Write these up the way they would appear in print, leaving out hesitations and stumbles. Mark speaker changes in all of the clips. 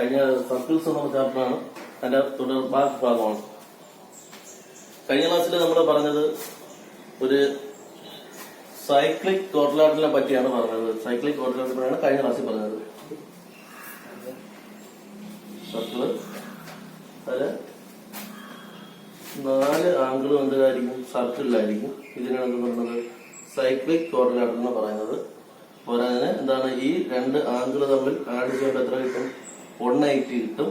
Speaker 1: കഴിഞ്ഞ സർക്കിൾസ് എന്ന ചാപ്റ്ററാണ് അതിന്റെ തുടർ ബാക്കി ഭാഗമാണ്. കഴിഞ്ഞ ക്ലാസ്സിൽ നമ്മൾ പറഞ്ഞത് ഒരു സൈക്ലിക് ക്വാഡ്രിലാറ്ററലിനെ പറ്റിയാണ് പറഞ്ഞത്. സൈക്ലിക് ക്വാഡ്രിലാറ്ററലാണ് കഴിഞ്ഞ ക്ലാസ്സിൽ പറഞ്ഞത്. സർക്കിള് അതില് 4 ആംഗിളും എന്തായിരിക്കും? സർക്കിളിലായിരിക്കും. ഇതിനാണ് എന്ത് പറയുന്നത്? സൈക്ലിക് ക്വാഡ്രിലാറ്ററൽ എന്ന് പറയുന്നത്. പോരാതെ എന്താണ്, ഈ 2 ആംഗിൾ തമ്മിൽ ആഡ് ചെയ്യുമ്പോൾ എത്ര കിട്ടും? 180 കിട്ടും.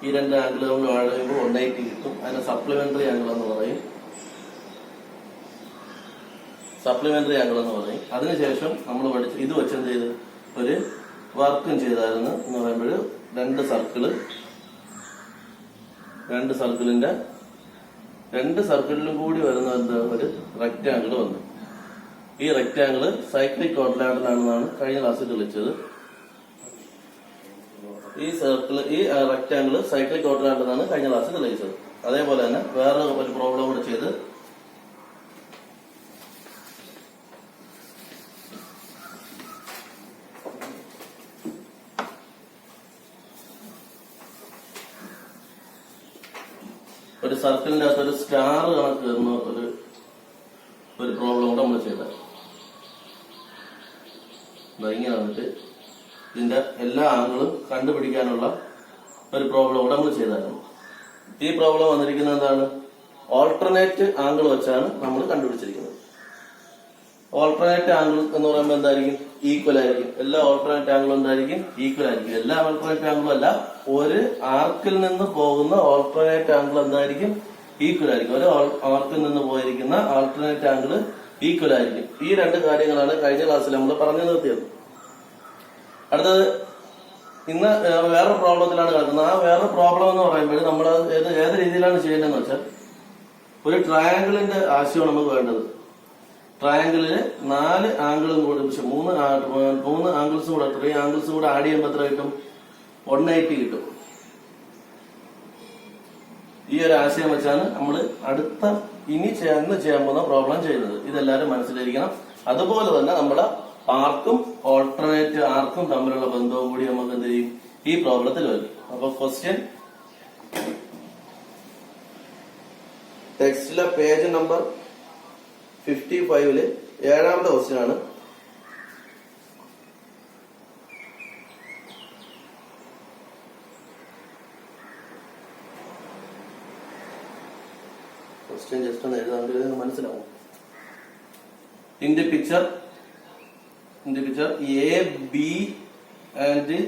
Speaker 1: ഈ 2 ആംഗിൾ തമ്മിൽ ആഡ് ചെയ്യുമ്പോൾ 180 കിട്ടും. അതിനെ സപ്ലിമെന്ററി ആംഗിൾ എന്ന് പറയും. സപ്ലിമെന്ററി ആംഗിൾ എന്ന് പറയും. അതിനുശേഷം നമ്മൾ പഠിച്ചു ഇത് വെച്ച് എന്ത് ചെയ്ത് ഒരു വർക്കും ചെയ്തായിരുന്നു എന്ന് പറയുമ്പോൾ 2 സർക്കിളിലും കൂടി വരുന്ന എന്താ ഒരു റെക്റ്റാങ്കിൾ വന്നു. ഈ റെക്റ്റാങ്കിള് സൈക്ലിക് ക്വാഡ്രിലാറ്ററൽ ആണെന്നാണ് കഴിഞ്ഞ ക്ലാസ്സിൽ തെളിയിച്ചത്. ഈ റെക്റ്റാങ്കിള് സൈക്ലിക് ക്വാഡ്രിലാറ്ററൽ ആണ് കഴിഞ്ഞ ക്ലാസ്സിൽ തെളിയിച്ചത്. അതേപോലെ തന്നെ വേറെ ഒരു പ്രോബ്ലം കൂടെ ചെയ്ത് ഒരു സർക്കിളിന്റെ അകത്ത് ഒരു സ്റ്റാർ കണക്ക് വരുന്ന ഒരു പ്രോബ്ലം കൂടെ നമ്മൾ ചെയ്ത ഇങ്ങനെ വന്നിട്ട് ഇതിന്റെ എല്ലാ ആംഗിളും കണ്ടുപിടിക്കാനുള്ള ഒരു പ്രോബ്ലം കൂടെ നമ്മൾ ചെയ്തായിരുന്നു. ഈ പ്രോബ്ലം വന്നിരിക്കുന്നത് എന്താണ്? ഓൾട്ടർനേറ്റ് ആംഗിൾ വെച്ചാണ് നമ്മൾ കണ്ടുപിടിച്ചിരിക്കുന്നത്. ഓൾട്ടർനേറ്റ് ആംഗിൾ എന്ന് പറയുമ്പോൾ എന്തായിരിക്കും? ഈക്വൽ ആയിരിക്കും. എല്ലാ ഓൾട്ടർനേറ്റ് ആംഗിളും എന്തായിരിക്കും? ഈക്വൽ ആയിരിക്കും. എല്ലാ ഓൾട്ടർനേറ്റ് ആംഗിളും അല്ല, ഒരു ആർക്കിൽ നിന്ന് പോകുന്ന ഓൾട്ടർനേറ്റ് ആംഗിൾ എന്തായിരിക്കും? ഈക്വൽ ആയിരിക്കും. ഒരു ആർക്കിൽ നിന്ന് പോയിരിക്കുന്ന ആൾട്ടർനേറ്റ് ആംഗിൾ ഈക്വൽ ആയിരിക്കും. ഈ 2 കാര്യങ്ങളാണ് കഴിഞ്ഞ ക്ലാസ്സിൽ നമ്മൾ പറഞ്ഞു നിർത്തിയത്. അടുത്തത് ഇന്ന് വേറൊരു പ്രോബ്ലത്തിലാണ് കിടക്കുന്നത്. ആ വേറൊരു പ്രോബ്ലം എന്ന് പറയുമ്പോൾ നമ്മൾ ഏത് രീതിയിലാണ് ചെയ്യേണ്ടതെന്ന് വെച്ചാൽ, ഒരു ട്രയാങ്കിളിന്റെ ആശയമാണ് നമുക്ക് വേണ്ടത്. ട്രയാങ്കിളില് 4 ആംഗിളും കൂടി 3 ആംഗിൾസും കൂടെ 3 ആംഗിൾസും കൂടെ ആഡ് ചെയ്യുമ്പോൾ എത്ര കിട്ടും? 180 കിട്ടും. ഈ ഒരു ആശയം വെച്ചാണ് നമ്മൾ ഇന്ന് ചെയ്യാൻ പോകുന്ന പ്രോബ്ലം ചെയ്യുന്നത്. ഇതെല്ലാവരും മനസ്സിലിരിക്കണം. അതുപോലെ തന്നെ നമ്മുടെ ആർക്കും ഓൾട്ടർനേറ്റ് ആർക്കും തമ്മിലുള്ള ബന്ധവും കൂടി നമുക്ക് എന്ത് ചെയ്യും? ഈ പ്രോബ്ലത്തിൽ വരും. അപ്പൊ ക്വസ്റ്റ്യൻ ടെക്സ്റ്റിലെ പേജ് നമ്പർ 55 7ാമത്തെ ക്വസ്റ്റ്യൻ ആണ്. ക്വസ്റ്റ്യൻ ജസ്റ്റ് ഒന്ന് എഴുതാമെങ്കിൽ മനസ്സിലാവും. In the picture A B and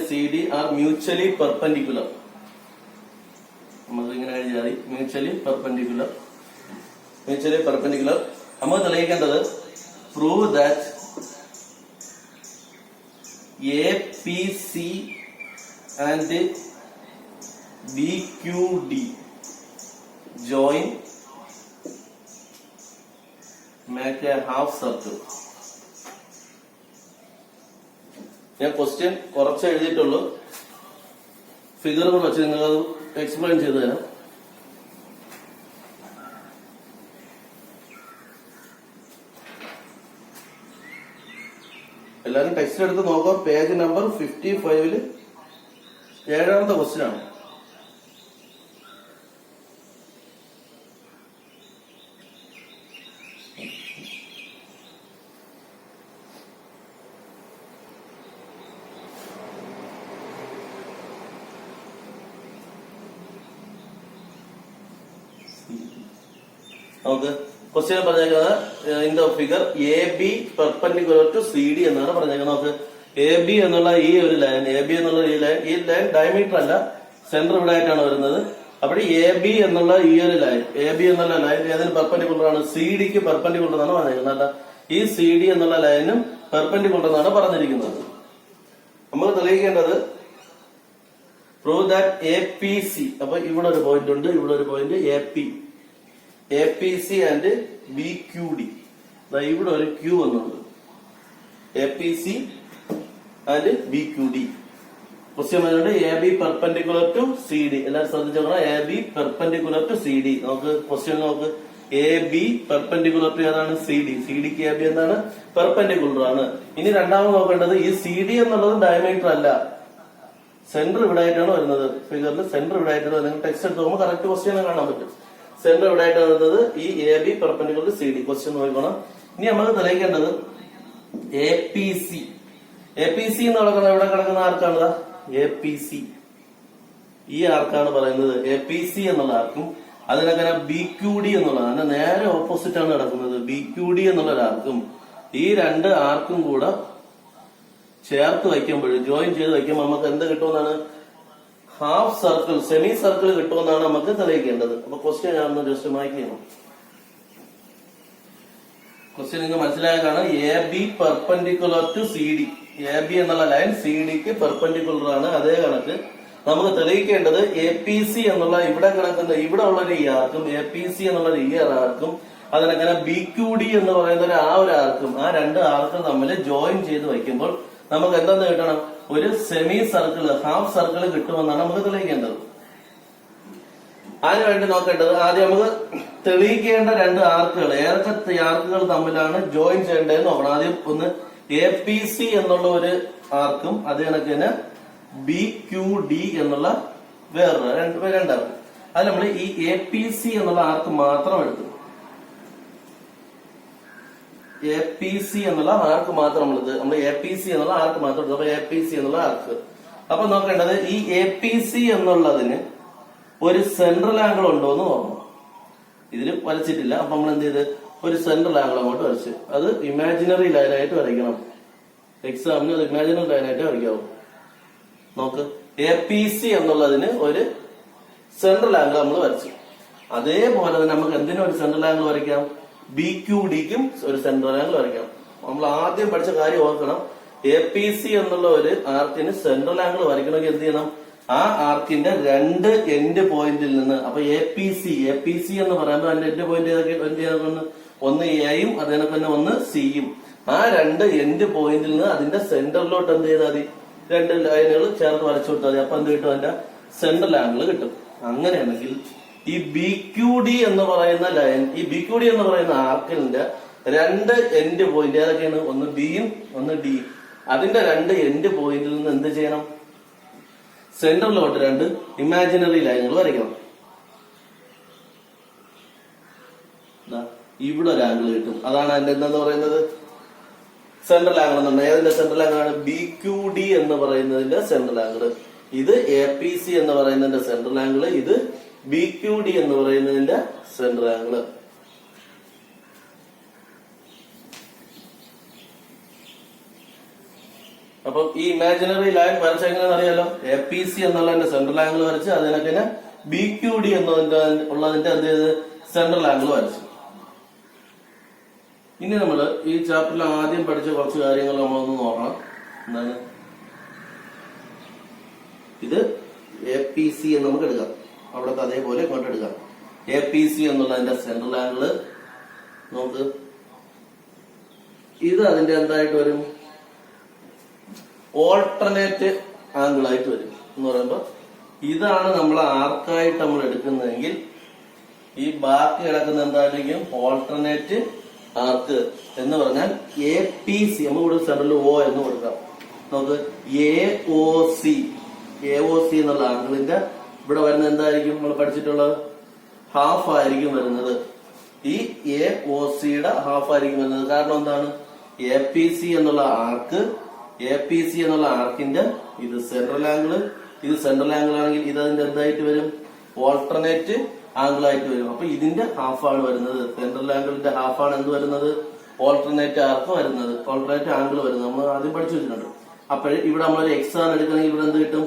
Speaker 1: C D are mutually perpendicular. നമുക്ക് ഇങ്ങനെ എഴുതിയാൽ മ്യൂച്വലി പെർപെൻഡിക്കുലർ. നമ്മൾ തെളിയിക്കേണ്ടത് prove that A P C and B Q D join make a half circle. ഞാൻ ക്വസ്റ്റ്യൻ കുറച്ച് എഴുതിയിട്ടുള്ളൂ. ഫിഗറുകൾ വെച്ച് നിങ്ങളത് എക്സ്പ്ലെയിൻ ചെയ്തു തരാം. എല്ലാവരും ടെക്സ്റ്റ് എടുത്ത് നോക്കാം. പേജ് നമ്പർ 55 7ാമത്തെ ക്വസ്റ്റ്യൻ ആണ്. നമുക്ക് ക്വസ്റ്റ്യൻ പറഞ്ഞേക്കുന്നത് in the figure A B perpendicular to C D എന്നാണ് പറഞ്ഞേക്കുന്നത്. നമുക്ക് എ ബി എന്നുള്ള ഈ ഒരു ലൈൻ, ഈ ലൈൻ ഡയമീറ്റർ അല്ല, സെന്റർ ഇവിടെ ആയിട്ടാണ് വരുന്നത്. അപ്പോൾ എ ബി എന്നുള്ള ഈ ഒരു ലൈൻ, ഏതിന് പെർപെൻഡിക്കുലർ ആണ്? സി ഡിക്ക് പെർപെൻഡിക്കുലർ എന്നാണ് പറഞ്ഞിരിക്കുന്നത്. ഈ സി ഡി എന്നുള്ള ലൈനും പെർപെൻഡിക്കുലർ എന്നാണ് പറഞ്ഞിരിക്കുന്നത്. നമ്മൾ തെളിയിക്കേണ്ടത് prove that A P C. അപ്പൊ ഇവിടെ ഒരു പോയിന്റ് ഉണ്ട്, ഇവിടെ ഒരു point A P C and B Q D. ഇവിടെ ഒരു ക്യൂ വന്നുണ്ട്. A P C and B Q D. Question വരുന്നുണ്ട് A B perpendicular to C D. എല്ലാവരും ശ്രദ്ധിച്ചോക്കണം. A B perpendicular to C D. നമുക്ക് ക്വസ്റ്റ്യൻ നോക്ക്. എ ബി പെർപെൻഡിക്കുലർ ടു ഏതാണ് C D. C ഡിക്ക് എ ബി എന്താണ് perpendicular ആണ്. ഇനി രണ്ടാമത് നോക്കേണ്ടത് ഈ സി ഡി എന്നുള്ളത് ഡയമീറ്റർ അല്ല, സെന്റർ ഇവിടെ ആയിട്ടാണ് വരുന്നത്. ഫിഗറിൽ സെന്റർ ഇവിടെ ആയിട്ടാണ് വരുന്നത്. ടെക്സ്റ്റ് എടുത്ത് നോക്കുമ്പോൾ കറക്റ്റ് ക്വസ്റ്റ്യൻ കാണാൻ പറ്റും. സെന്റർ ഇവിടെ ആയിട്ടാണ് വരുന്നത്. ഈ A B perpendicular C D. Question നോക്കണം. ഇനി നമുക്ക് തെളിയിക്കേണ്ടത് A P C. A P C എന്ന് പറയുന്നത് ഇവിടെ കിടക്കുന്ന ആർക്കാണ്? A P C. ഈ ആർക്കാണ് പറയുന്നത് എ പി സി എന്നുള്ള ആർക്കും അതിനങ്ങനെ ബി ക്യു ഡി എന്നുള്ളതാണ്. അതിന്റെ നേരെ ഓപ്പോസിറ്റ് ആണ് കിടക്കുന്നത്. ബി ക്യു ഡി എന്നുള്ള ഒരാർക്കും ഈ രണ്ട് ആർക്കും കൂടെ ചേർത്ത് വയ്ക്കുമ്പോൾ, ജോയിൻ ചെയ്ത് വയ്ക്കുമ്പോൾ നമുക്ക് എന്ത് കിട്ടുമെന്നാണ്? ഹാഫ് സർക്കിൾ, സെമി സർക്കിൾ കിട്ടുമെന്നാണ് നമുക്ക് തെളിയിക്കേണ്ടത്. അപ്പൊ ക്വസ്റ്റ്യൻ ഞാൻ ഒന്ന് ജസ്റ്റ് മാർക്ക് ചെയ്യണം. ക്വസ്റ്റ്യൻ നിങ്ങൾക്ക് മനസ്സിലായതാണ്. A B perpendicular to C D. A B എന്നുള്ള ലൈൻ സി ഡിക്ക് പെർപെൻഡിക്കുലർ ആണ്. അതേ കണക്ക് നമുക്ക് തെളിയിക്കേണ്ടത് എ പി സി എന്നുള്ള ഇവിടെ കിടക്കുന്ന ഇവിടെ ഉള്ള ഒരു ആർക്കും എ പി സി എന്നുള്ള ഈ ആർക്കും അതിനങ്ങനെ ബി ക്യു ഡി എന്ന് പറയുന്ന ആ ഒരു ആർക്കും, ആ രണ്ട് ആർക്കും തമ്മിൽ ജോയിൻ ചെയ്ത് വയ്ക്കുമ്പോൾ നമുക്ക് എന്തെന്ന് കിട്ടണം? ഒരു സെമി സർക്കിൾ, ഹാഫ് സർക്കിൾ കിട്ടുമെന്നാണ് നമുക്ക് തെളിയിക്കേണ്ടത്. അതിനുവേണ്ടി നോക്കേണ്ടത് ആദ്യം നമുക്ക് തെളിയിക്കേണ്ട രണ്ട് ആർക്കുകൾ, ഏതൊക്കെ ആർക്കുകൾ തമ്മിലാണ് ജോയിൻ ചെയ്യേണ്ടതെന്ന് നോക്കണം. ആദ്യം ഒന്ന് എ പി സി എന്നുള്ള ഒരു ആർക്കും അത് കണക്ക് തന്നെ ബി ക്യു ഡി എന്നുള്ള വേറൊരു രണ്ടാർക്കും. അത് നമ്മൾ ഈ എ പി സി എന്നുള്ള ആർക്ക് മാത്രം എടുത്തു. എ പി സി എന്നുള്ള ആർക്ക് മാത്രം നമ്മൾ എ പി സി എന്നുള്ള ആർക്ക് മാത്രം എടുത്തു. അപ്പൊ എ പി സി എന്നുള്ള ആർക്ക്. അപ്പൊ നോക്കേണ്ടത് ഈ എ പി സി എന്നുള്ളതിന് ഒരു സെൻട്രൽ ആംഗിൾ ഉണ്ടോ എന്ന് നോക്കണം. ഇതിൽ വരച്ചിട്ടില്ല. അപ്പൊ നമ്മൾ എന്ത് ചെയ്ത് ഒരു സെൻട്രൽ ആംഗിൾ അങ്ങോട്ട് വരച്ച് അത് ഇമാജിനറി ലൈനായിട്ട് വരയ്ക്കണം. എക്സാമിന് അത് ഇമാജിനറി ലൈനായിട്ട് വരയ്ക്കാവും. നോക്ക്, എ പി സി എന്നുള്ളതിന് ഒരു സെൻട്രൽ ആംഗിൾ നമ്മൾ വരച്ചു. അതേപോലെ തന്നെ നമുക്ക് എന്തിനും ഒരു സെൻട്രൽ ആംഗിൾ വരയ്ക്കാം? ബി ക്യു ഡിക്കും ഒരു സെൻട്രൽ ആംഗിൾ വരയ്ക്കാം. നമ്മൾ ആദ്യം പഠിച്ച കാര്യം ഓർക്കണം. എ പി സി എന്നുള്ള ഒരു ആർക്കിന് സെൻട്രൽ ആംഗിൾ വരയ്ക്കണമെങ്കിൽ എന്ത് ചെയ്യണം? ആ ആർക്കിന്റെ രണ്ട് എൻഡ് പോയിന്റിൽ നിന്ന്, അപ്പൊ എ പി സി എന്ന് പറയുമ്പോൾ അതിന്റെ എൻഡ് പോയിന്റ് എന്ത് ചെയ്യാൻ? ഒന്ന് എയും അതേ തന്നെ ഒന്ന് സിയും. ആ രണ്ട് എൻഡ് പോയിന്റിൽ നിന്ന് അതിന്റെ സെന്ററിലോട്ട് എന്ത് ചെയ്താൽ മതി? രണ്ട് ലൈനുകൾ ചേർത്ത് വരച്ചു കൊടുത്താൽ മതി. അപ്പൊ എന്ത് കിട്ടും? അതിന്റെ സെൻട്രൽ ആംഗിൾ കിട്ടും. അങ്ങനെയാണെങ്കിൽ ഈ ബി ക്യു ഡി എന്ന് പറയുന്ന ലൈൻ, ഈ ബി ക്യു ഡി എന്ന് പറയുന്ന ആർക്കിന്റെ രണ്ട് എൻഡ് പോയിന്റ് ഏതൊക്കെയാണ്? ഒന്ന് ബിയും ഒന്ന് ഡിയും. അതിന്റെ രണ്ട് എൻഡ് പോയിന്റിൽ നിന്ന് എന്ത് ചെയ്യണം? സെന്ററിലോട്ട് രണ്ട് ഇമാജിനറി ലൈനുകൾ വരയ്ക്കണം. ഇവിടെ ഒരു ആംഗിൾ കിട്ടും. അതാണ് അതിന്റെ എന്താന്ന് പറയുന്നത്? സെൻട്രൽ ആംഗിൾ എന്നുണ്ട്. ഏതിന്റെ സെൻട്രൽ ആംഗിൾ ആണ്? ബി ക്യു ഡി എന്ന് പറയുന്നതിന്റെ സെൻട്രൽ ആംഗിൾ. ഇത് എ പി സി എന്ന് പറയുന്നതിന്റെ സെൻട്രൽ ആംഗിൾ. ഇത് ബി ക്യു ഡി എന്ന് പറയുന്നതിന്റെ സെൻട്രൽ ആംഗിൾ. അപ്പൊ ഈ ഇമാജിനറി ലൈൻ വരച്ച എങ്ങനെയാണെന്ന് അറിയാലോ. എ പി സി എന്നുള്ളതിന്റെ സെൻട്രൽ ആംഗിൾ വരച്ച് അതിനൊക്കെ ബി ക്യു ഡി ഉള്ളതിന്റെ എന്ത് ചെയ്ത് സെൻട്രൽ ആംഗിൾ വരച്ചു. ഇനി നമ്മൾ ഈ ചാപ്റ്ററിൽ ആദ്യം പഠിച്ച കുറച്ച് കാര്യങ്ങൾ നമ്മളൊന്ന് നോക്കണം. എന്താണ് ഇത്? എ പി സി എന്ന് നമുക്ക് എടുക്കാം. അവിടത്തെ അതേപോലെ ഇങ്ങോട്ട് എടുക്കാം. എ പി സി എന്നുള്ളതിന്റെ സെൻട്രൽ ആംഗിള് നോക്ക്. ഇത് അതിന്റെ എന്തായിട്ട് വരും? ഓൾട്ടർനേറ്റ് ആംഗിൾ ആയിട്ട് വരും. എന്ന് പറയുമ്പോ ഇതാണ് നമ്മൾ ആർക്കായിട്ട് നമ്മൾ എടുക്കുന്നതെങ്കിൽ ഈ ബാക്കി കിടക്കുന്ന എന്തായിരിക്കും? ഓൾട്ടർനേറ്റ് ആർക്ക് എന്ന് പറഞ്ഞാൽ എ പി സി. നമ്മൾ ഇവിടെ സെൻട്രൽ ഒ എന്ന് കൊടുക്കാം. നമുക്ക് എ ഒ സി എന്നുള്ള ആംഗിളിന്റെ ഇവിടെ വരുന്നത് എന്തായിരിക്കും? നമ്മൾ പഠിച്ചിട്ടുള്ളത് ഹാഫ് ആയിരിക്കും വരുന്നത്. ഈ എ ഒ സിയുടെ ഹാഫ് ആയിരിക്കും വരുന്നത്. കാരണം എന്താണ്? എ പി സി എന്നുള്ള ആർക്ക്, എ പി സി എന്നുള്ള ആർക്കിന്റെ ഇത് സെൻട്രൽ ആംഗിള്, ഇത് സെൻട്രൽ ആംഗിൾ ആണെങ്കിൽ ഇത് അതിന്റെ എന്തായിട്ട് വരും? ഓൾട്ടർനേറ്റ് ആംഗിൾ ആയിട്ട് വരും. അപ്പൊ ഇതിന്റെ ഹാഫാണ് വരുന്നത്. സെൻട്രൽ ആംഗിളിന്റെ ഹാഫാണ് എന്ത് വരുന്നത്? ഓൾട്ടർനേറ്റ് ആർക്ക് വരുന്നത്, ഓൾട്ടർനേറ്റ് ആംഗിൾ വരുന്നത്. നമ്മൾ ആദ്യം പഠിച്ചു വെച്ചിട്ടുണ്ട്. അപ്പോൾ ഇവിടെ നമ്മളൊരു എക്സ് ആണ് എടുക്കണമെങ്കിൽ ഇവിടെ എന്ത് കിട്ടും?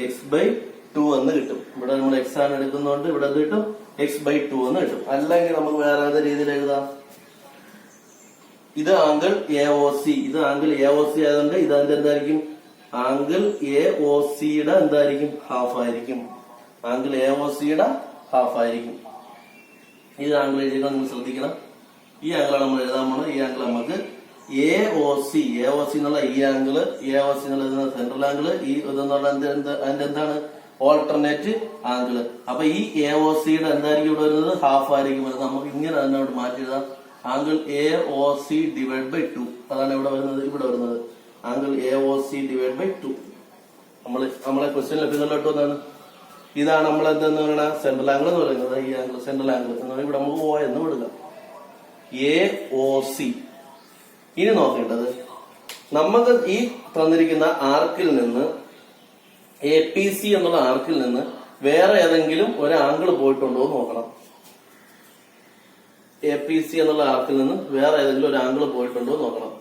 Speaker 1: x/2 എന്ന് കിട്ടും. ഇവിടെ നമ്മൾ എക്സ് ആണ് എടുക്കുന്നതുകൊണ്ട് ഇവിടെ എന്ത് കിട്ടും? x/2 എന്ന് കിട്ടും. അല്ലെങ്കിൽ നമുക്ക് വേറെ ഏത് രീതിയിൽ എഴുതാം? ഇത് ആംഗിൾ എ ഒ സി, ഇത് ആംഗിൾ എ ഒ സി ആയതുകൊണ്ട് ഇത് അതിന്റെ എന്തായിരിക്കും? ആംഗിൾ എ ഒ സിയുടെ എന്തായിരിക്കും? ഹാഫ് ആയിരിക്കും. ആംഗിൾ എ ഒ സിയുടെ ഹാഫ് ആയിരിക്കും. ഇത് ആംഗിൾ എഴുതിയാൽ നിങ്ങൾ ശ്രദ്ധിക്കണം. ഈ ആംഗിളാണ് നമ്മൾ എഴുതാൻ പോകുന്നത്. ഈ ആംഗിൾ നമുക്ക് എ ഒ സി എന്നുള്ള ഈ ആംഗിള്, എ ഒ സി എന്നുള്ള സെൻട്രൽ ആംഗിള്, ഈ ഇതെന്ന് പറഞ്ഞാൽ അതിന്റെ എന്താണ്? Alternate angle. അപ്പൊ ഈ AOCയുടെ എന്തായിരിക്കും ഇവിടെ വരുന്നത്? ഹാഫ് ആയിരിക്കും വരുന്നത്. നമുക്ക് ഇങ്ങനെ തന്നെ ഇവിടെ മാറ്റി എഴുതാം. ആംഗിൾ AOC ഡിവൈഡ് ബൈ 2 അതാണ് ഇവിടെ വരുന്നത്. ഇവിടെ വരുന്നത് ആംഗിൾ AOC ഡിവൈഡ് ബൈ 2. നമ്മളെ ക്വസ്റ്റ്യനിലെ ഫിഗറിലോട്ട് വന്നാണ്. ഇതാണ് നമ്മൾ എന്തെന്ന് പറയുന്നത്? സെൻട്രൽ ആംഗിൾ എന്ന് പറയുന്നത്. ഈ ആംഗിൾ സെൻട്രൽ ആംഗിൾ എന്ന് പറയുന്നത് ഇവിടെ നമുക്ക് O എന്ന് വിടുക. AOC. ഇനി നോക്കേണ്ടത് നമുക്ക് ഈ തന്നിരിക്കുന്ന ആർക്കിൽ നിന്ന് APC എന്നുള്ള ആർക്കിൽ നിന്ന് വേറെ ഏതെങ്കിലും ഒരു ആംഗിൾ പോയിട്ടുണ്ടോ എന്ന് നോക്കണം. APC എന്നുള്ള ആർക്കിൽ നിന്ന് വേറെ ഏതെങ്കിലും ഒരു ആംഗിൾ പോയിട്ടുണ്ടോ എന്ന് നോക്കണം.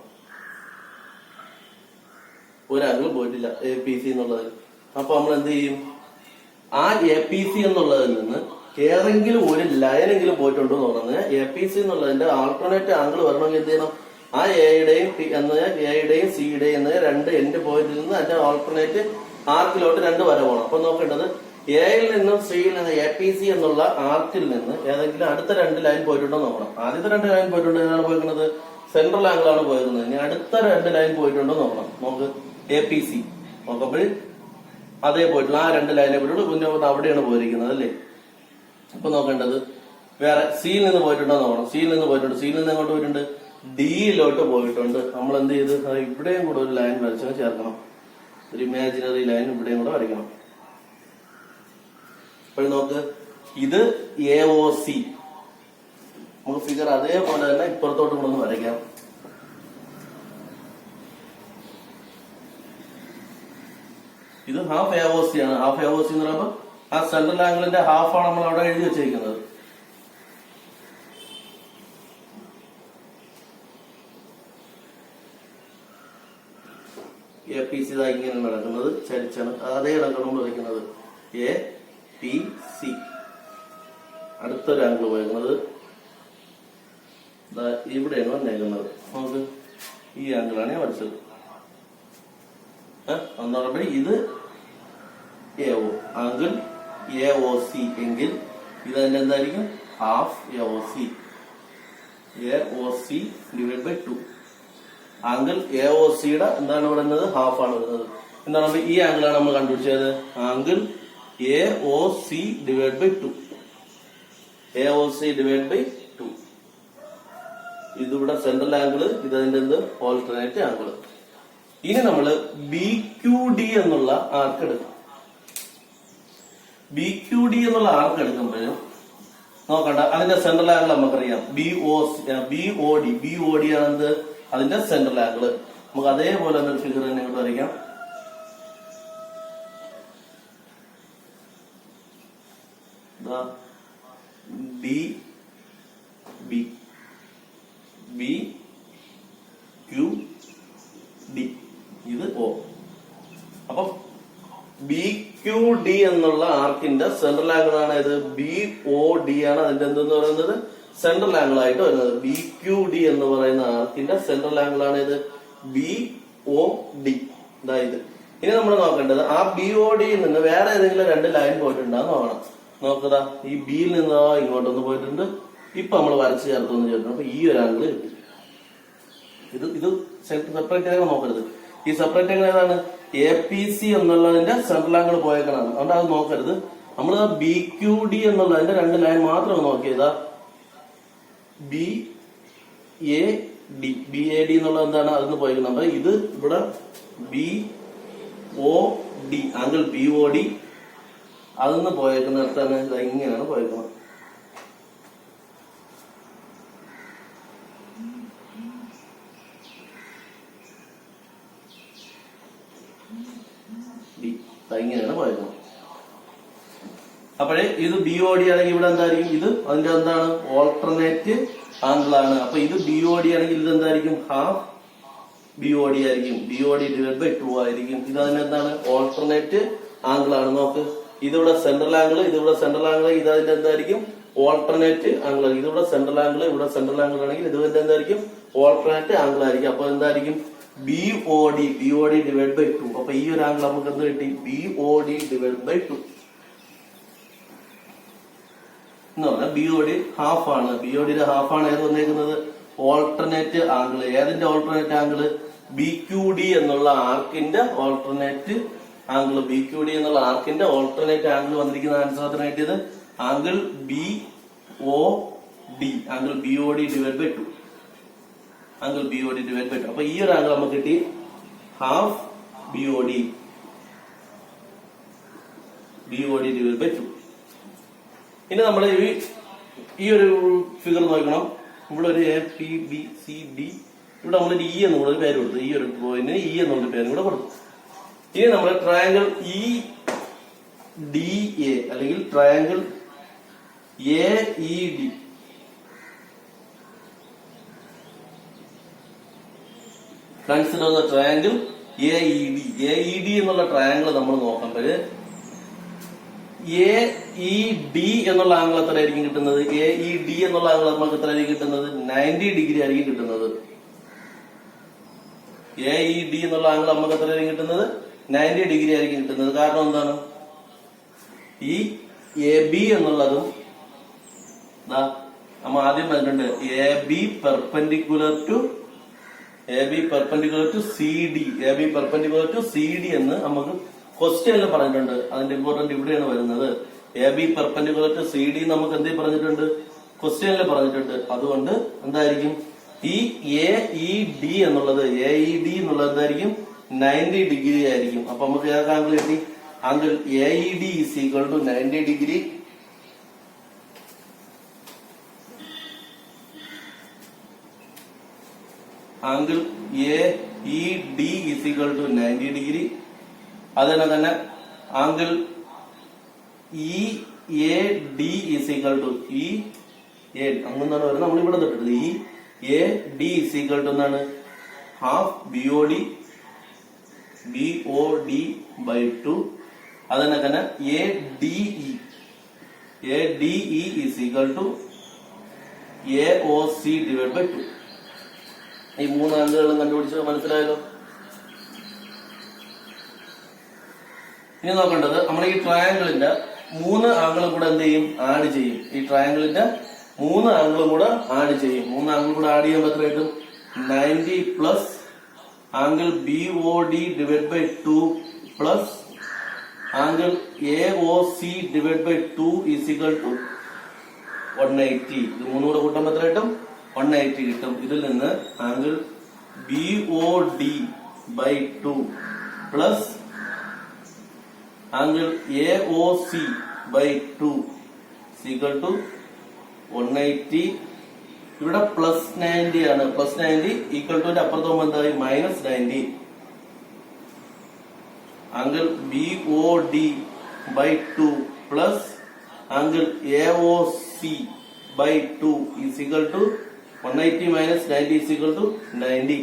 Speaker 1: ഒരു ആംഗിൾ പോയിട്ടില്ല APC എന്നുള്ളതിൽ. അപ്പൊ നമ്മൾ എന്ത് ചെയ്യും? ആ APC എന്നുള്ളതിൽ നിന്ന് ഏതെങ്കിലും ഒരു ലൈനെങ്കിലും പോയിട്ടുണ്ടോ എന്ന് നോക്കണം. APC എന്നുള്ളതിന്റെ ആൾട്ടർനേറ്റ് ആംഗിൾ വരണമെങ്കിൽ എന്ത് ചെയ്യണം? ആ എയുടെയും സിയുടെയും എന്ന രണ്ട് എൻഡ് പോയിന്റിൽ നിന്ന് അതിന്റെ ഓൾട്ടർനേറ്റ് ആർക്കിലോട്ട് രണ്ട് വര പോകണം. അപ്പൊ നോക്കേണ്ടത് എയിൽ നിന്നും സിയിൽ നിന്ന് APC എന്നുള്ള ആർക്കിൽ നിന്ന് ഏതെങ്കിലും അടുത്ത രണ്ട് ലൈൻ പോയിട്ടുണ്ടോ നോക്കണം. ആദ്യത്തെ രണ്ട് ലൈൻ പോയിട്ടുണ്ടോ? ഏതാണ് പോയിരിക്കുന്നത്? സെൻട്രൽ ആംഗിൾ ആണ് പോയിരിക്കുന്നത്. ഇനി അടുത്ത രണ്ട് ലൈൻ പോയിട്ടുണ്ടോ നോക്കണം. നമുക്ക് APC നോക്കുമ്പോൾ അതേ പോയിട്ടുള്ള ആ രണ്ട് ലൈനെ പോയിട്ടുള്ളൂ. പിന്നെ അവിടെയാണ് പോയിരിക്കുന്നത് അല്ലേ. അപ്പൊ നോക്കേണ്ടത് വേറെ സിയിൽ നിന്ന് പോയിട്ടുണ്ടോ നോക്കണം. സിയിൽ നിന്ന് പോയിട്ടുണ്ട്. സിയിൽ നിന്ന് എങ്ങോട്ട് പോയിട്ടുണ്ട്? ഡിയിലോട്ട് പോയിട്ടുണ്ട്. നമ്മൾ എന്ത് ചെയ്ത് ഇവിടെയും കൂടെ ഒരു ലൈൻ വരച്ച് ചേർക്കണം. ഒരു ഇമാജിനറി ലൈൻ ഇവിടെയും കൂടെ വരയ്ക്കണം. അപ്പോൾ നോക്ക്, ഇത് AOC. നമുക്ക് ഫിഗർ അതേപോലെ തന്നെ ഇപ്പുറത്തോട്ട് കൂടെ ഒന്ന് വരയ്ക്കാം. ഇത് ഹാഫ് AOC ആണ്. ഹാഫ് AOC എന്ന് പറയുമ്പോൾ ആ സെൻട്രൽ ആംഗിളിന്റെ ഹാഫാണ് നമ്മൾ അവിടെ എഴുതി വെച്ചിരിക്കുന്നത്. APC ഇങ്ങനെ നടക്കുന്നത് ചരിച്ചാണ്. അതേ ഇടങ്ങൾ നമ്മൾ വയ്ക്കുന്നത് APC. അടുത്തൊരു ആംഗിൾ വയ്ക്കുന്നത് ഇവിടെയാണ് വന്നേക്കുന്നത്. നമുക്ക് ഈ ആംഗിളാണ് ഞാൻ വരച്ചത്. എന്ന് പറയുമ്പോൾ ഇത് AO ആംഗിൾ AOC എങ്കിൽ ഇത് തന്നെ എന്തായിരിക്കും? Half AOC divide by 2. Angle AOCയുടെ എന്താണ് പറയുന്നത്? ഹാഫ് ആണ് വരുന്നത്. എന്താണ് ഈ ആംഗിളാണ് നമ്മൾ കണ്ടുപിടിച്ചത്? Angle AOC divide by 2. AOC divide by 2. ഇതിവിടെ സെൻട്രൽ ആംഗിൾ, ഇതതിന്റെ എന്ത്? Alternate angle. ഇനി നമ്മള് BQD എന്നുള്ള ആർക്ക് എടുക്കാം. BQD എന്നുള്ള ആർക്ക് എടുക്കുമ്പോഴും നോക്കണ്ട, അതിന്റെ സെൻട്രൽ ആംഗിൾ നമുക്കറിയാം BOD ആണ് എന്ത്? അതിന്റെ സെൻട്രൽ ആംഗിൾ. നമുക്ക് അതേപോലെ ഒരു ഫിഗർ തന്നെ ഇങ്ങോട്ട് വരയ്ക്കാം. BQD ഇത് O. അപ്പം BQD എന്നുള്ള ആർക്കിന്റെ സെൻട്രൽ ആംഗിൾ ആണ് ഇത്. BOD ആണ് അതിന്റെ എന്തെന്ന് പറയുന്നത്? സെൻട്രൽ ആംഗിൾ ആയിട്ട് വരുന്നത്. BQD എന്ന് പറയുന്ന ആർക്കിന്റെ സെൻട്രൽ ആംഗിൾ ആണ് ഇത് BOD. ഇതായത് ഇനി നമ്മൾ നോക്കേണ്ടത് ആ BODയിൽ നിന്ന് വേറെ ഏതെങ്കിലും രണ്ട് ലൈൻ പോയിട്ടുണ്ടാന്ന് നോക്കണം. നോക്കുക, ഈ ബിയിൽ നിന്ന് ഇങ്ങോട്ടൊന്ന് പോയിട്ടുണ്ട്. ഇപ്പൊ നമ്മൾ വരച്ച് ചേർത്തൊന്ന് ചേർക്കണം. അപ്പൊ ഈ ഒരു ആംഗിൾ കിട്ടി. ഇത് സെപ്പറേറ്റ് ആയി നോക്കരുത്. ഈ സെപ്പറേറ്റ് ആംഗിൾ ഏതാണ്? APC എന്നുള്ളതിന്റെ സെൻട്രൽ ആംഗിൾ പോയേക്കണാണ്. അതുകൊണ്ട് അത് നോക്കരുത്. നമ്മൾ BQD എന്നുള്ളതിന്റെ രണ്ട് ലൈൻ മാത്രം നോക്കിയതാ. BAD എന്നുള്ളത് എന്താണ്? അതിന് പോയിരിക്കുന്നത്. ഇത് ഇവിടെ BOD ആംഗിൾ BOD അതിന്ന് പോയേക്കുന്നിടത്താണ് ഇങ്ങനെയാണ് പോയേക്കുന്നത്. ഇങ്ങനെയാണ് പോയേക്കുന്നത്. അപ്പോഴേ ഇത് BOD ആണെങ്കിൽ ഇവിടെ എന്തായിരിക്കും? ഇത് അതിന്റെ എന്താണ്? ഓൾട്ടർനേറ്റ് ആംഗിൾ ആണ്. അപ്പൊ ഇത് BOD ആണെങ്കിൽ ഇത് എന്തായിരിക്കും? ഹാഫ് BOD ആയിരിക്കും. BOD ഡിവൈഡ് ബൈ 2 ആയിരിക്കും. ഇത് അതിന്റെ എന്താണ്? ഓൾട്ടർനേറ്റ് ആംഗിൾ ആണ്. നോക്ക്, ഇതിവിടെ സെൻട്രൽ ആംഗിൾ, ഇതിവിടെ സെൻട്രൽ ആംഗിൾ, ഇത് അതിന്റെ എന്തായിരിക്കും? Alternate angle. ഇതിവിടെ സെൻട്രൽ ആംഗിൾ, ഇവിടെ സെൻട്രൽ ആംഗിൾ ആണെങ്കിൽ ഇത് എന്തായിരിക്കും? ഓൾട്ടർനേറ്റ് ആംഗിൾ ആയിരിക്കും. അപ്പൊ എന്തായിരിക്കും? BOD divide by 2. അപ്പൊ ഈ ഒരു ആംഗിൾ നമുക്ക് എന്ത് കിട്ടി? BOD ഡിവൈഡ് ബൈ 2 എന്ന് പറഞ്ഞാൽ BOD ഹാഫ് ആണ്. BODയുടെ ഹാഫ് ആണ് ഏത് വന്നേക്കുന്നത്? Alternate angle. ഏതിന്റെ ഓൾട്ടർനേറ്റ് ആംഗിൾ? BQD എന്നുള്ള ആർക്കിന്റെ alternate angle B Q D എന്നുള്ള ആർക്കിന്റെ ഓൾട്ടർനേറ്റ് ആംഗിൾ വന്നിരിക്കുന്ന ആൻസർ എത്ര കിട്ടിയത്? Angle B O D, angle B O D divide by 2, angle B O D divide by 2. അപ്പൊ ഈ ഒരു ആംഗിൾ നമുക്ക് കിട്ടി half B O D, B O D divide by 2. ഇനി നമ്മൾ ഈ ഒരു ഫിഗർ നോക്കണം. ഇവിടെ ഒരു A P B C D, ഇവിടെ നമ്മൾ ഇ എന്നുള്ള ഒരു പേര് കൊടുത്തു, ഈ ഒരു പോയിന്റിന് ഇ എന്നുള്ള പേരും കൂടെ കൊടുത്തു. ഇനി നമ്മൾ ട്രയാങ്കിൾ ഇ ഡി എ അല്ലെങ്കിൽ triangle A E D, consider the triangle A E D. A E D എന്നുള്ള ട്രയാങ്കിൾ നമ്മൾ നോക്കുമ്പോൾ എ ഇ ഡി എന്നുള്ള ആംഗിൾ എത്രയായിരിക്കും കിട്ടുന്നത്? എ ഇ ഡി എന്നുള്ള ആംഗിൾ നമുക്ക് എത്രയായിരിക്കും കിട്ടുന്നത്? 90 ഡിഗ്രി ആയിരിക്കും കിട്ടുന്നത്. എ ഇ ഡി എന്നുള്ള ആംഗിൾ നമുക്ക് എത്രയായിരിക്കും കിട്ടുന്നത്? 90 ഡിഗ്രി ആയിരിക്കും കിട്ടുന്നത്. കാരണം എന്താണ്? ഈ എ ബി എന്നുള്ളതും നമ്മ ആദ്യം പറഞ്ഞിട്ടുണ്ട് A B perpendicular to C D, A B perpendicular to C D എന്ന് നമുക്ക് ക്വസ്റ്റ്യനിൽ പറഞ്ഞിട്ടുണ്ട്. അതിന്റെ ഇമ്പോർട്ടന്റ് ഇവിടെയാണ് വരുന്നത്. A B perpendicular to C D നമുക്ക് എന്ത് പറഞ്ഞിട്ടുണ്ട്? ക്വസ്റ്റ്യനിൽ പറഞ്ഞിട്ടുണ്ട്. അതുകൊണ്ട് എന്തായിരിക്കും ഈ എ ഇ ഡി എന്നുള്ളത് എന്തായിരിക്കും? 90 ഡിഗ്രി ആയിരിക്കും. അപ്പൊ നമുക്ക് ഏതൊക്കെ ആംഗിൾ കിട്ടി? Angle A E D is equal to 90 degree, angle A E D is equal to 90 degree. അതുപോലെ തന്നെ angle E A D is equal to അങ്ങനെയാണ് വരുന്നത്. നമ്മൾ ഇവിടെ തൊട്ടത് E A D is equal to എന്താണ്? Half B O D by 2. അതുപോലെ തന്നെ A D E is equal to A O C divide by 2. ഈ മൂന്ന് ആംഗിളുകളും കണ്ടുപിടിച്ച് മനസ്സിലായല്ലോ. ഇനി നോക്കേണ്ടത് നമ്മൾ ഈ ട്രയാങ്കിളിന്റെ 3 ആംഗിളും കൂടെ എന്ത് ചെയ്യും? ആഡ് ചെയ്യും. ഈ ട്രയാങ്കിളിന്റെ 3 ആംഗിളും കൂടെ ആഡ് ചെയ്യും. 3 ആംഗിൾ കൂടെ ആഡ് ചെയ്യുമ്പോൾ എത്ര കിട്ടും? 90 plus angle B O D divide by 2 plus angle A O C divide by 2 is equal to 180. ഇത് 3 കൂടെ കൂട്ടുമ്പോൾ എത്ര കിട്ടും? 180 കിട്ടും. ഇതിൽ നിന്ന് angle B O D by 2 plus angle A O C by 2 equal to 180. ഇവിടെ പ്ലസ് 90 ആണ്. പ്ലസ് 90 ഈക്വൽ ടു അപ്പുറത്ത് പോകുമ്പോൾ എന്തായി? Minus 90. Angle B O D by 2 plus angle A O C by 2 is equal to 180 minus 90 is equal to 90.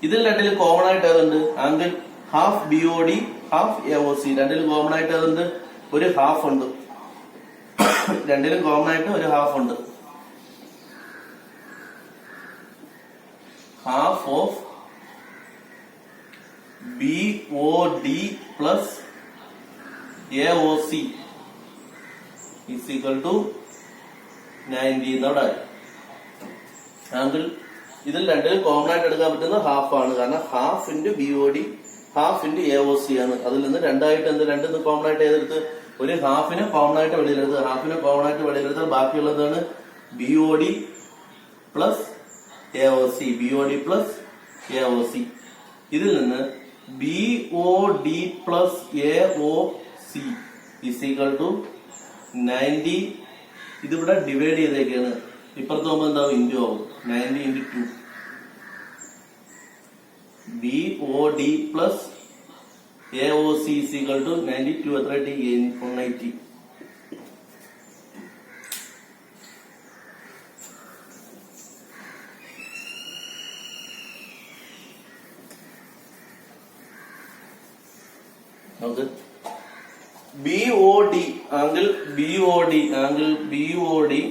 Speaker 1: ഇതിൽ രണ്ടിലും common ആയിട്ട് ഏതുണ്ട്? Angle half B O D half A O C. രണ്ടിലും common ആയിട്ട് ഏതുണ്ട്? ഒരു ഹാഫ് ഉണ്ട്. രണ്ടിലും കോമൺ ആയിട്ട് ഒരു ഹാഫ് ഉണ്ട്. Half of B O D plus A O C is equal to 90 എന്നവിടെ. ആംഗിൾ ഇതിൽ രണ്ടിലും കോമൺ ആയിട്ട് എടുക്കാൻ പറ്റുന്ന ഹാഫ് ആണ്. കാരണം half into B O D half into A O C ആണ്. അതിൽ നിന്ന് രണ്ടായിട്ട് രണ്ടിന്ന് കോമൺ ആയിട്ട് ഏതെടുത്ത്? ഒരു ഹാഫിനെ കോമൺ ആയിട്ട് വെളിയിലെടുത്ത്. ഹാഫിനെ കോമൺ ആയിട്ട് വെളിയിലെടുത്താൽ ബാക്കിയുള്ളതാണ് B O D plus A O C, B O D plus A O C. ഇതിൽ നിന്ന് B O D plus A O C is equal to 90. ഇതിവിടെ ഡിവൈഡ് ചെയ്തേക്കാണ്. ഇപ്പുറത്ത് പോകുമ്പോൾ എന്താവും? ഇൻറ്റു ആവും. 90 into 2 B O D plus A O C is equal to 92. എത്ര കിട്ടി? 180. നമുക്ക് B O D angle B O D angle B O D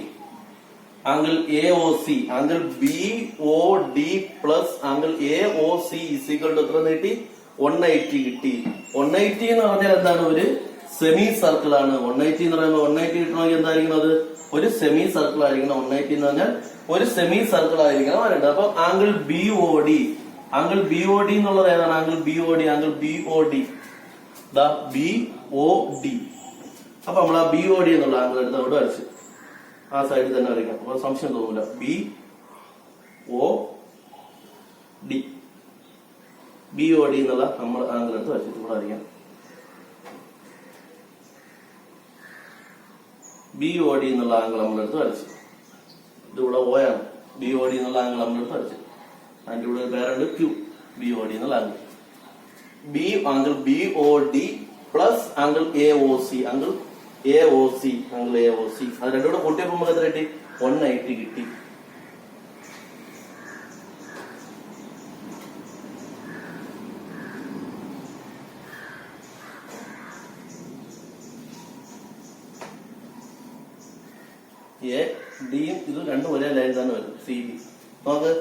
Speaker 1: angle A O C angle B O D plus angle A O C is equal to എത്ര കിട്ടി? 180 കിട്ടി. 180 എന്ന് പറഞ്ഞാൽ എന്താണ്? ഒരു സെമി സർക്കിൾ ആണ്. 180 എന്ന് പറയുമ്പോൾ 180 കിട്ടണമെങ്കിൽ എന്തായിരിക്കണം? അത് ഒരു സെമി സർക്കിൾ ആയിരിക്കണം. 180 എന്ന് പറഞ്ഞാൽ ഒരു സെമി സർക്കിൾ ആയിരിക്കണം വരേണ്ടത്. അപ്പൊ angle B O D angle BOD എന്നുള്ളത് ഏതാണ്? Angle BOD, angle BOD, BOD. അപ്പൊ നമ്മൾ ആ BOD എന്നുള്ള ആംഗിൾ എടുത്ത് അവിടെ വരച്ച് ആ സൈഡിൽ തന്നെ വരയ്ക്കാം. അപ്പൊ സംശയം തോന്നില്ല. BOD എന്നുള്ള നമ്മൾ ആംഗിൾ എടുത്ത് വരച്ചിട്ട് ഇവിടെ വരയ്ക്കാം. BOD എന്നുള്ള ആംഗിൾ നമ്മളെടുത്ത് വരച്ചു. ഇത് ഇവിടെ O ആണ്. BOD എന്നുള്ള ആംഗിൾ നമ്മളെടുത്ത് വരച്ചു. അതിന്റെ ഇവിടെ വേറെ Q. BOD എന്നുള്ള angle angle BOD plus angle AOC, angle AOC. അത് രണ്ടും കൂടെ കൂട്ടിയപ്പോൾ നമുക്ക് എത്ര കിട്ടി? 180 കിട്ടി. ADയും ഇത് രണ്ടും ഒരേ ലൈൻ തന്നെ വരും. CD നമുക്ക്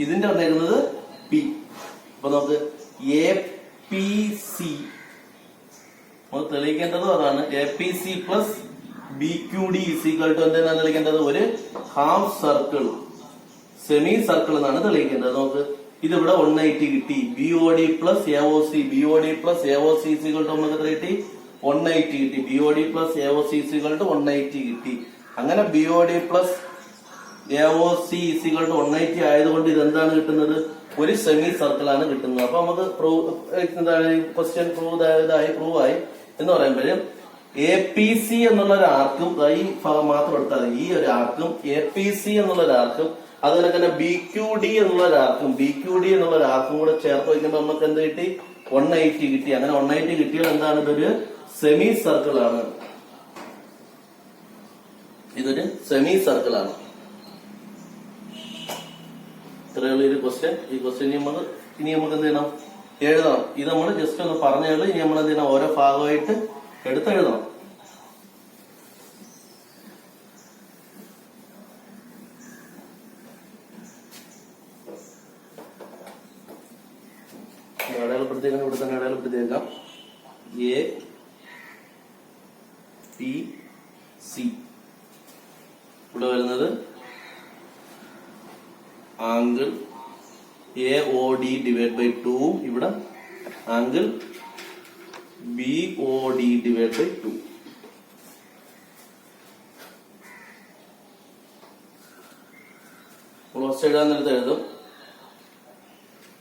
Speaker 1: ഇതിന്റെ വന്നേക്കുന്നത് P. അപ്പൊ നമുക്ക് APC നമുക്ക് തെളിയിക്കേണ്ടതും അതാണ്. APC plus BQD equal to എന്താണ് തെളിയിക്കേണ്ടത്? ഒരു ഹാഫ് സർക്കിൾ, സെമി സർക്കിൾ എന്നാണ് തെളിയിക്കേണ്ടത്. നമുക്ക് ഇതിവിടെ 180 കിട്ടി. BOD plus AOC equal to നമുക്ക് എത്ര കിട്ടി? 180 കിട്ടി. BOD plus AOC equal to 180 കിട്ടി. അങ്ങനെ BOD plus AOC equal to 180 ആയതുകൊണ്ട് ഇതെന്താണ് കിട്ടുന്നത്? ഒരു സെമി സർക്കിൾ ആണ് കിട്ടുന്നത്. അപ്പൊ നമുക്ക് ക്വസ്റ്റ്യൻ പ്രൂവ് ആയി എന്ന് പറയുമ്പോഴും APC എന്നുള്ള ഒരു ആർക്കും ഈ ഭാഗം മാത്രം എടുത്താൽ ഈ ഒരു ആർക്കും APC എന്നുള്ള ഒരു ആർക്കും അതുപോലെ തന്നെ BQD എന്നുള്ള ഒരു ആർക്കും കൂടെ ചേർത്ത് വയ്ക്കുമ്പോൾ നമുക്ക് എന്ത് കിട്ടി? 180 കിട്ടി. അങ്ങനെ 180 കിട്ടിയാൽ എന്താണ്? ഇതൊരു സെമി സർക്കിൾ ആണ്. ഇതൊരു സെമി സർക്കിൾ ആണ്. ഇത്രയുള്ള ഒരു ക്വസ്റ്റ്യൻ. ഈ ക്വസ്റ്റ്യൻ ഇനി നമുക്ക് എന്ത് ചെയ്യണം? എഴുതണം. ഇത് നമ്മൾ ജസ്റ്റ് ഒന്ന് പറഞ്ഞുള്ളൂ. ഇനി നമ്മൾ എന്ത് ചെയ്യണം? ഓരോ ഭാഗമായിട്ട് എടുത്തെഴുതണം. അടയാളപ്പെടുത്തിയേക്കാം. ഇവിടെ തന്നെ അടയാളപ്പെടുത്തിയേക്കാം. APC ഇവിടെ വരുന്നത് ആംഗിൾ AOD ഡിവൈഡ് ബൈ 2. ഇവിടെ angle BOD divide by 2. First എഴുതാൻ നേരത്തെ എഴുതും.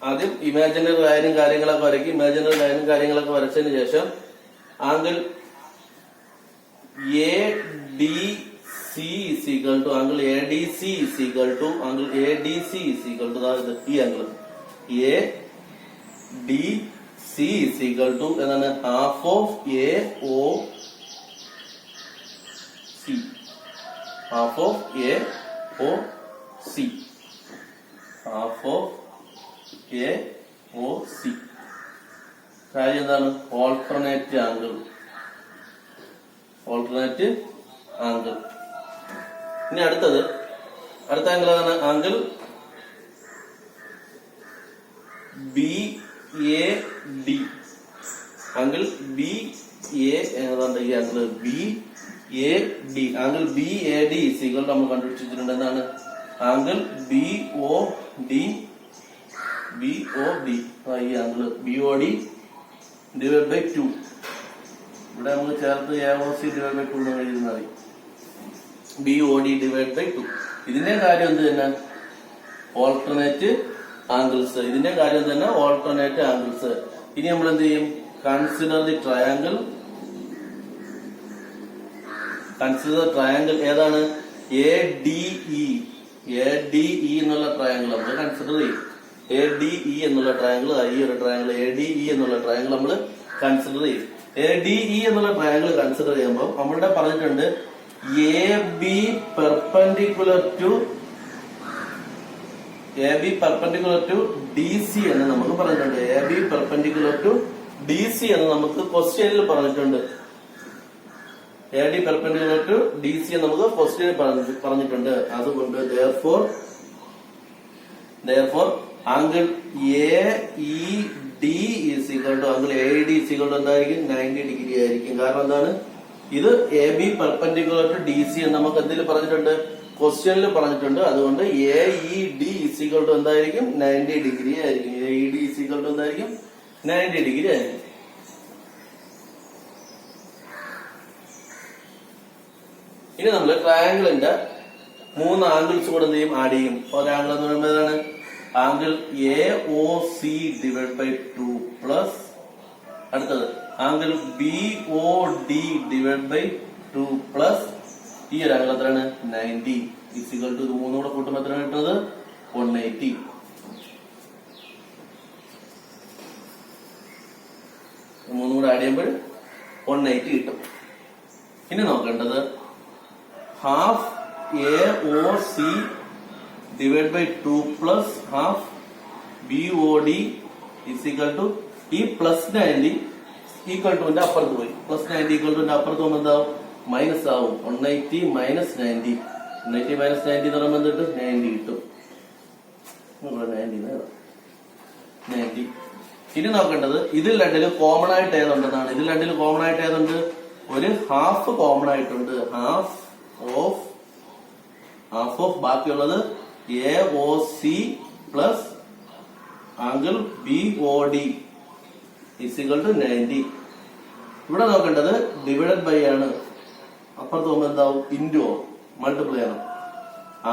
Speaker 1: ആദ്യം ഇമാജിനറി ലൈനും കാര്യങ്ങളൊക്കെ വരയ്ക്കും. ഇമാജിനറി ലൈനും കാര്യങ്ങളൊക്കെ വരച്ചതിന് ശേഷം angle ADC equal to angle ADC equal to angle ADC equal to ഈ ആംഗിൾ ADC ഈക്വൽ ടു എന്താണ്? Half of AOC. Half of AOC. കാര്യം എന്താണ്? Alternate angle. ഇനി അടുത്ത ആംഗിൾ ഏതാണ്? Angle BAD. ആംഗിൾ ഏതാണ്ട് ഈ angle BAD. Angle BAD equal നമ്മൾ കണ്ടുപിടിച്ചിട്ടുണ്ട്. എന്താണ്? Angle BOD. ഈ ആംഗിൾ BOD ഡിവൈഡ് ബൈ 2. ഇവിടെ നമുക്ക് ചേർത്ത് AOC ഡിവൈഡ് ബൈ 2 എന്ന് എഴുതുന്ന മതി. BOD divide by 2. ഇതിന്റെ കാര്യം എന്ത് തന്നെ? Alternate angles. ഇനി നമ്മൾ എന്ത് ചെയ്യും? Consider the triangle. ഏതാണ്? ADE എന്നുള്ള ട്രയാങ്കിൾ നമ്മൾ കൺസിഡർ ചെയ്യും. ADE എന്നുള്ള ട്രയാങ്കിൾ, ഈ ഒരു ട്രയാങ്കിൾ ADE എന്നുള്ള ട്രയാങ്കിൾ നമ്മൾ കൺസിഡർ ചെയ്യും. ADE എന്നുള്ള ട്രയാങ്കിൾ കൺസിഡർ ചെയ്യുമ്പോൾ നമ്മളുടെ പറഞ്ഞിട്ടുണ്ട് AB പെർപെൻഡിക്കുലർ ടു DC എന്ന് നമുക്ക് പറഞ്ഞിട്ടുണ്ട്. AB പെർപെൻഡിക്കുലർ ടു DC എന്ന് നമുക്ക് ക്വസ്റ്റ്യനിൽ പറഞ്ഞിട്ടുണ്ട്. AD പെർപെൻഡിക്കുലർ ടു DC എന്ന് നമുക്ക് ക്വസ്റ്റ്യനിൽ പറഞ്ഞിട്ടുണ്ട്. അതുകൊണ്ട് therefore angle AED equal to angle AED equal to എന്തായിരിക്കും? 90 ഡിഗ്രി ആയിരിക്കും. കാരണം എന്താണ്? ഇത് AB പെർപെൻഡിക്കുലർ ടു DC എന്ന് നമുക്ക് എന്തിൽ പറഞ്ഞിട്ടുണ്ട്? ക്വസ്റ്റ്യനിൽ പറഞ്ഞിട്ടുണ്ട്. അതുകൊണ്ട് AED ഈക്വൽ ടു എന്തായിരിക്കും? 90 ഡിഗ്രി ആയിരിക്കും. AED ഈക്വൽ ടു എന്തായിരിക്കും? 90 ഡിഗ്രി ആയിരിക്കും. ഇനി നമ്മൾ ട്രയാങ്കിളിന്റെ 3 ആംഗിൾസ് കൂടെ എന്ത് ചെയ്യും? ആഡ് ചെയ്യും. ഒരു ആംഗിൾ എന്ന് പറയുമ്പോൾ ഏതാണ്? Angle AOC divide by 2 plus അടുത്തത് angle BOD divide by 2 plus ഈ ഒരു ആംഗിൾ എത്രയാണ്? 90 ഈക്വൽ ടു ഇത് 3 കൂടെ കൂട്ടുമ്പോൾ എത്രയാണ് കിട്ടുന്നത്? 180. 3 കൂടെ ആഡ് ചെയ്യുമ്പോൾ 180 കിട്ടും. ഇനി നോക്കേണ്ടത് half AOC divide by 2 plus half BOD equal to ഈ പ്ലസ് 90 ഈക്വൽ ടുവിന്റെ അപ്പുറത്ത് പോയി. പ്ലസ് 90 ഈക്വൽ ടുവിന്റെ അപ്പുറത്ത് പോകുമ്പോൾ എന്താവും? മൈനസ് ആവും. 180 മൈനസ് 90. 180 മൈനസ് 90 എന്ന് പറയുമ്പോൾ എന്തിട്ട്? 90 കിട്ടും. 90. ഇനി നോക്കേണ്ടത് ഇതിൽ രണ്ടിലും കോമൺ ആയിട്ട് ഏതുണ്ടെന്നാണ്. ഇതിൽ രണ്ടിലും കോമൺ ആയിട്ട് ഏതുണ്ട്? ഒരു ഹാഫ് കോമൺ ആയിട്ടുണ്ട്. ഹാഫ് ഓഫ് ബാക്കിയുള്ളത് AOC plus angle BOD equal to 90. ഇവിടെ നോക്കേണ്ടത് ഡിവൈഡഡ് ബൈ ആണ്. അപ്പുറത്ത് പോകുമ്പോൾ എന്താവും? ഇൻറ്റു ആവും. മൾട്ടിപ്ലൈ ആണ്.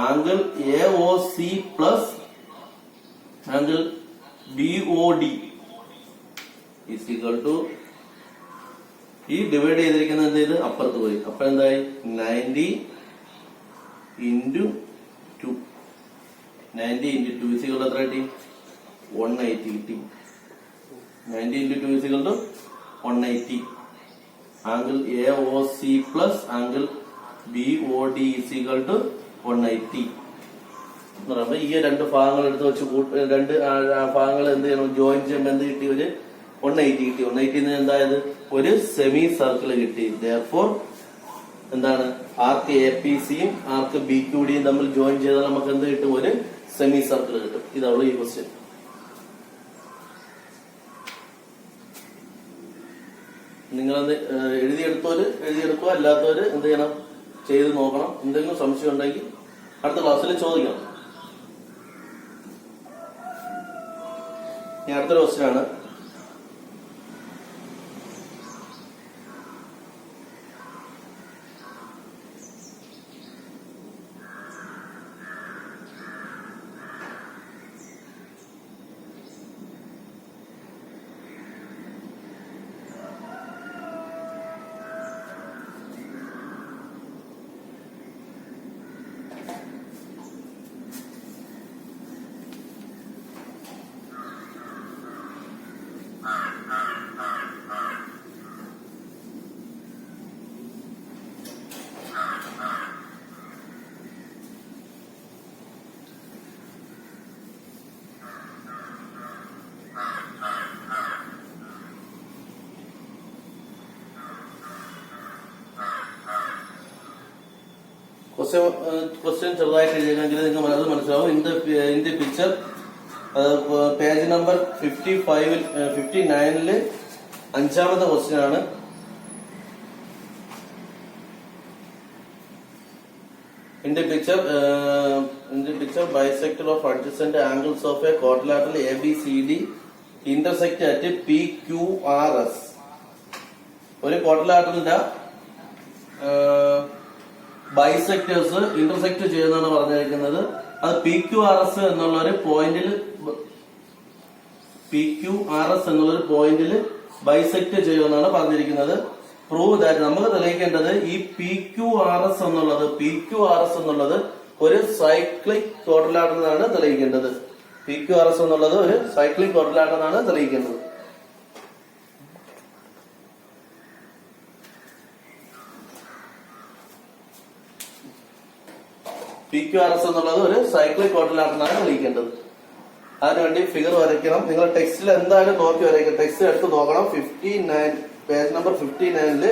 Speaker 1: Angle AOC plus angle BOD equal to ഈ ഡിവൈഡ് ചെയ്തിരിക്കുന്നത് എന്ത് ചെയ്ത്? അപ്പുറത്ത് പോയി. അപ്പൊ എന്തായി? 90 ഇൻറ്റു 2. 90 ഇൻറ്റു 2 ഈക്വൽ ടു എത്ര കിട്ടി? 180 കിട്ടി. 90 into 2 is equal to 180. Angle AOC plus angle BOD is equal to 180. ഈ രണ്ട് ഭാഗങ്ങൾ എടുത്ത് വെച്ച് രണ്ട് ഭാഗങ്ങൾ എന്ത് ചെയ്യണം? ജോയിൻ ചെയ്യുമ്പോൾ എന്ത് കിട്ടി? ഒരു 180 കിട്ടി. 180 എന്തായത്? ഒരു സെമി സർക്കിൾ കിട്ടി. therefore എന്താണ്? ആർക്ക് APCയും ആർക്ക് BQDയും തമ്മിൽ ജോയിൻ ചെയ്താൽ നമുക്ക് എന്ത് കിട്ടും? ഒരു സെമി സർക്കിൾ കിട്ടും. ഇതാണ് ഈ ക്വസ്റ്റ്യൻ. നിങ്ങളത് എഴുതിയെടുക്കുക. അല്ലാത്തവര് എന്ത് ചെയ്യണം? ചെയ്ത് നോക്കണം. എന്തെങ്കിലും സംശയം ഉണ്ടെങ്കിൽ അടുത്ത ക്ലാസ്സിൽ ചോദിക്കണം. ഇനി അടുത്തൊരു ക്വസ്റ്റ്യൻ ആണ്. ക്വസ്റ്റ്യൻ ചെറുതായിട്ട് എഴുതിയെങ്കിൽ നിങ്ങൾക്ക് അത് മനസ്സിലാവും. In the picture page number 59 അഞ്ചാമത്തെ ക്വസ്റ്റ്യൻ ആണ്. In the picture, bisector of adjacent angles of a quadrilateral ABCD intersect at PQRS. ഒരു ക്വാഡ്രിലാറ്ററലിന്റെ ബൈസെക്ടേഴ്സ് ഇന്റർസെക്ട് ചെയ്യുന്നതാണ് പറഞ്ഞിരിക്കുന്നത്. അത് PQRS എന്നുള്ളൊരു പോയിന്റിൽ ബൈസെക്ട് ചെയ്യുമെന്നാണ് പറഞ്ഞിരിക്കുന്നത്. പ്രൂവ് ദാറ്റ് നമുക്ക് തെളിയിക്കേണ്ടത് ഈ PQRS എന്നുള്ളത് ഒരു സൈക്ലിക് ക്വാഡ്രിലാറ്ററലാണ് തെളിയിക്കേണ്ടത്. PQRS എന്നുള്ളത് ഒരു സൈക്ലിക് ക്വാഡ്രിലാറ്ററലാണ് തെളിയിക്കേണ്ടത്. PQRS എന്നുള്ളത് ഒരു സൈക്ലിക് ക്വാഡ്രിലാറ്ററലാണ് തെളിയിക്കേണ്ടത്. അതിനുവേണ്ടി ഫിഗർ വരയ്ക്കണം. നിങ്ങൾ ടെക്സ്റ്റിൽ എന്തായാലും നോക്കി വരയ്ക്കുക. ടെക്സ്റ്റ് എടുത്ത് നോക്കണം. 59 പേജ് നമ്പർ 59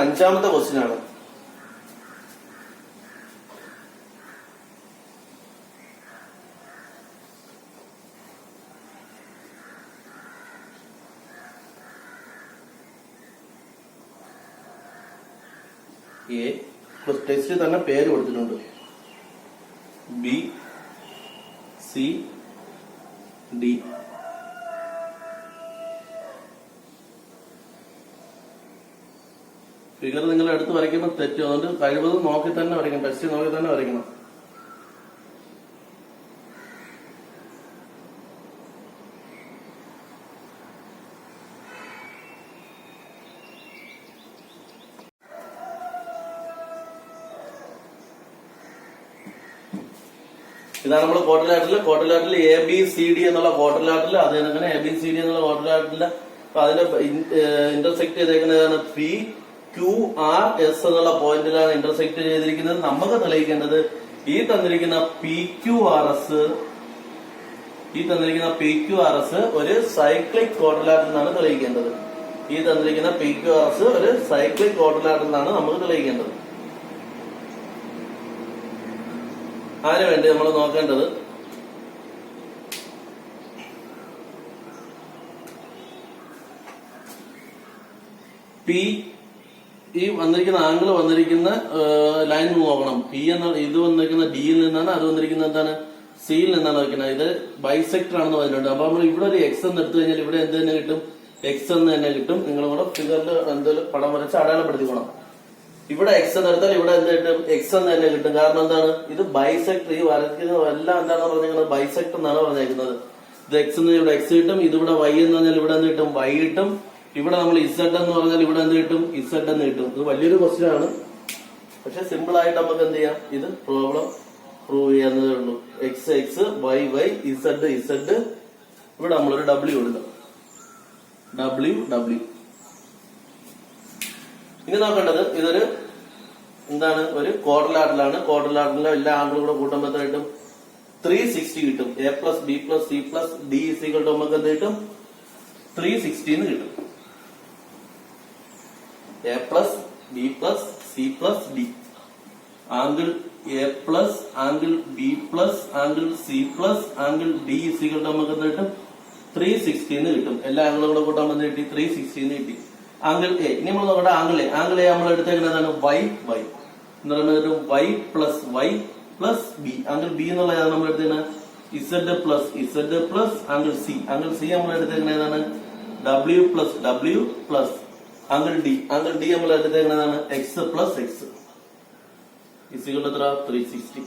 Speaker 1: അഞ്ചാമത്തെ ക്വസ്റ്റ്യൻ ആണ്. A ടെസ്റ്റ് തന്നെ പേര് കൊടുത്തിട്ടുണ്ട്, ബി സി ഡി. ഫിഗർ നിങ്ങൾ എടുത്ത് വരയ്ക്കുമ്പോൾ തെറ്റും, അതുകൊണ്ട് കഴിവതും നോക്കി തന്നെ വരയ്ക്കണം, ടെസ്റ്റ് നോക്കി തന്നെ വരയ്ക്കണം. ഇതാണ് നമ്മൾ quadrilateral A B C D എന്നുള്ള ക്വാഡ്രിലാറ്ററൽ. അത് തന്നെ എ ബി സി ഡി എന്നുള്ള ക്വാഡ്രിലാറ്ററൽ. അതിന്റെ ഇന്റർസെക്ട് ചെയ്തേക്കുന്നതാണ് പി ക്യു ആർ എസ് എന്നുള്ള പോയിന്റിലാണ് ഇന്റർസെക്ട് ചെയ്തിരിക്കുന്നത്. നമുക്ക് തെളിയിക്കേണ്ടത് ഈ തന്നിരിക്കുന്ന പി ക്യു ആർ എസ് ഒരു സൈക്ലിക് ക്വാഡ്രിലാറ്ററൽ എന്നാണ് തെളിയിക്കേണ്ടത്. ഈ തന്നിരിക്കുന്ന പി ക്യു ആർ എസ് ഒരു സൈക്ലിക് ക്വാഡ്രിലാറ്ററൽ എന്നാണ് നമുക്ക് തെളിയിക്കേണ്ടത്. അതിനു വേണ്ടി നമ്മൾ നോക്കേണ്ടത് പി, ഈ വന്നിരിക്കുന്ന ആംഗിൾ വന്നിരിക്കുന്ന ലൈൻ നോക്കണം. പി എന്ന ഇത് വന്നിരിക്കുന്ന ഡിയിൽ നിന്നാണ്, അത് വന്നിരിക്കുന്നത് എന്താണ് സിയിൽ നിന്നാണ് വയ്ക്കുന്നത്. ഇത് ബൈസെക്ടർ ആണെന്ന് പറഞ്ഞിട്ടുണ്ട്. അപ്പൊ നമ്മൾ ഇവിടെ ഒരു എക്സ് എന്ന് എടുത്തു കഴിഞ്ഞാൽ ഇവിടെ എന്ത് തന്നെ കിട്ടും, എക്സ് എന്ന് തന്നെ കിട്ടും. നിങ്ങൾ കൂടെ ഫിഗറിൽ എന്തെങ്കിലും പടം വരച്ച് അടയാളപ്പെടുത്തിക്കണം. ഇവിടെ എക്സ് എന്ന് എടുത്താൽ ഇവിടെ എന്ത് കിട്ടും, എക്സ് എന്ന് തന്നെ കിട്ടും. കാരണം എന്താണ്, ഇത് ബൈസെക്ടർ. ഈ വരയ്ക്കുന്നത് എല്ലാം എന്താണ് പറഞ്ഞിരിക്കുന്നത്, ബൈസെക്ടർ എന്നാണ് പറഞ്ഞിരിക്കുന്നത്. ഇത് എക്സ് എന്ന് ഇവിടെ എക്സ് കിട്ടും, ഇതിവിടെ വൈ എന്ന് പറഞ്ഞാൽ ഇവിടെ എന്ത് കിട്ടും, വൈ കിട്ടും. ഇവിടെ നമ്മൾ ഇസഡ് എന്ന് പറഞ്ഞാൽ ഇവിടെ എന്ത് കിട്ടും, ഇസഡ് എന്ന് കിട്ടും. ഇത് വലിയൊരു ക്വസ്റ്റ്യൻ ആണ്, പക്ഷെ സിമ്പിൾ ആയിട്ട് നമുക്ക് എന്ത് ചെയ്യാം, ഇത് പ്രോബ്ലം പ്രൂവ് ചെയ്യാവുന്നതേ ഉള്ളൂ. X X, Y Y, Z Z. ഇവിടെ നമ്മളൊരു ഡബ്ല്യു കൊടുക്കാം, ഡബ്ല്യു ഡബ്ല്യു. ഇനി നോക്കേണ്ടത് ഇതൊരു എന്താണ്, ഒരു ക്വാഡ്രിലാറ്ററലാണ്. ക്വാഡ്രിലാറ്ററിലെ എല്ലാ ആംഗിളും കൂടെ കൂട്ടുമ്പോഴത്തേക്കും 360 കിട്ടും. A plus B plus C plus D is equal to നമുക്ക് എന്ത് കിട്ടും, 360 എന്ന് കിട്ടും. A plus B plus C plus D, angle A plus angle B plus angle C plus angle D is equal to നമുക്ക് എന്ത് കിട്ടും, 360 എന്ന് കിട്ടും. എല്ലാ ആംഗിളും കൂടെ കൂട്ടാൻ വന്ന് കിട്ടി, 360 എന്ന് കിട്ടി. Angle A. ഇനി നമ്മൾ നോക്കട്ടെ ആംഗിൾ എ. ആംഗിൾ എ നമ്മൾ എടുത്തേക്കുന്നതാണ് വൈ വൈ എന്ന് പറയുന്നത്, Y plus B. Angle B എന്നുള്ള നമ്മൾ എടുത്തേക്കുന്നത് Z plus angle C. Angle C നമ്മൾ എടുത്തേക്കുന്നതാണ് W plus angle D. Angle D നമ്മൾ എടുത്തേക്കുന്നതാണ് X plus X is equal to എത്ര, 360.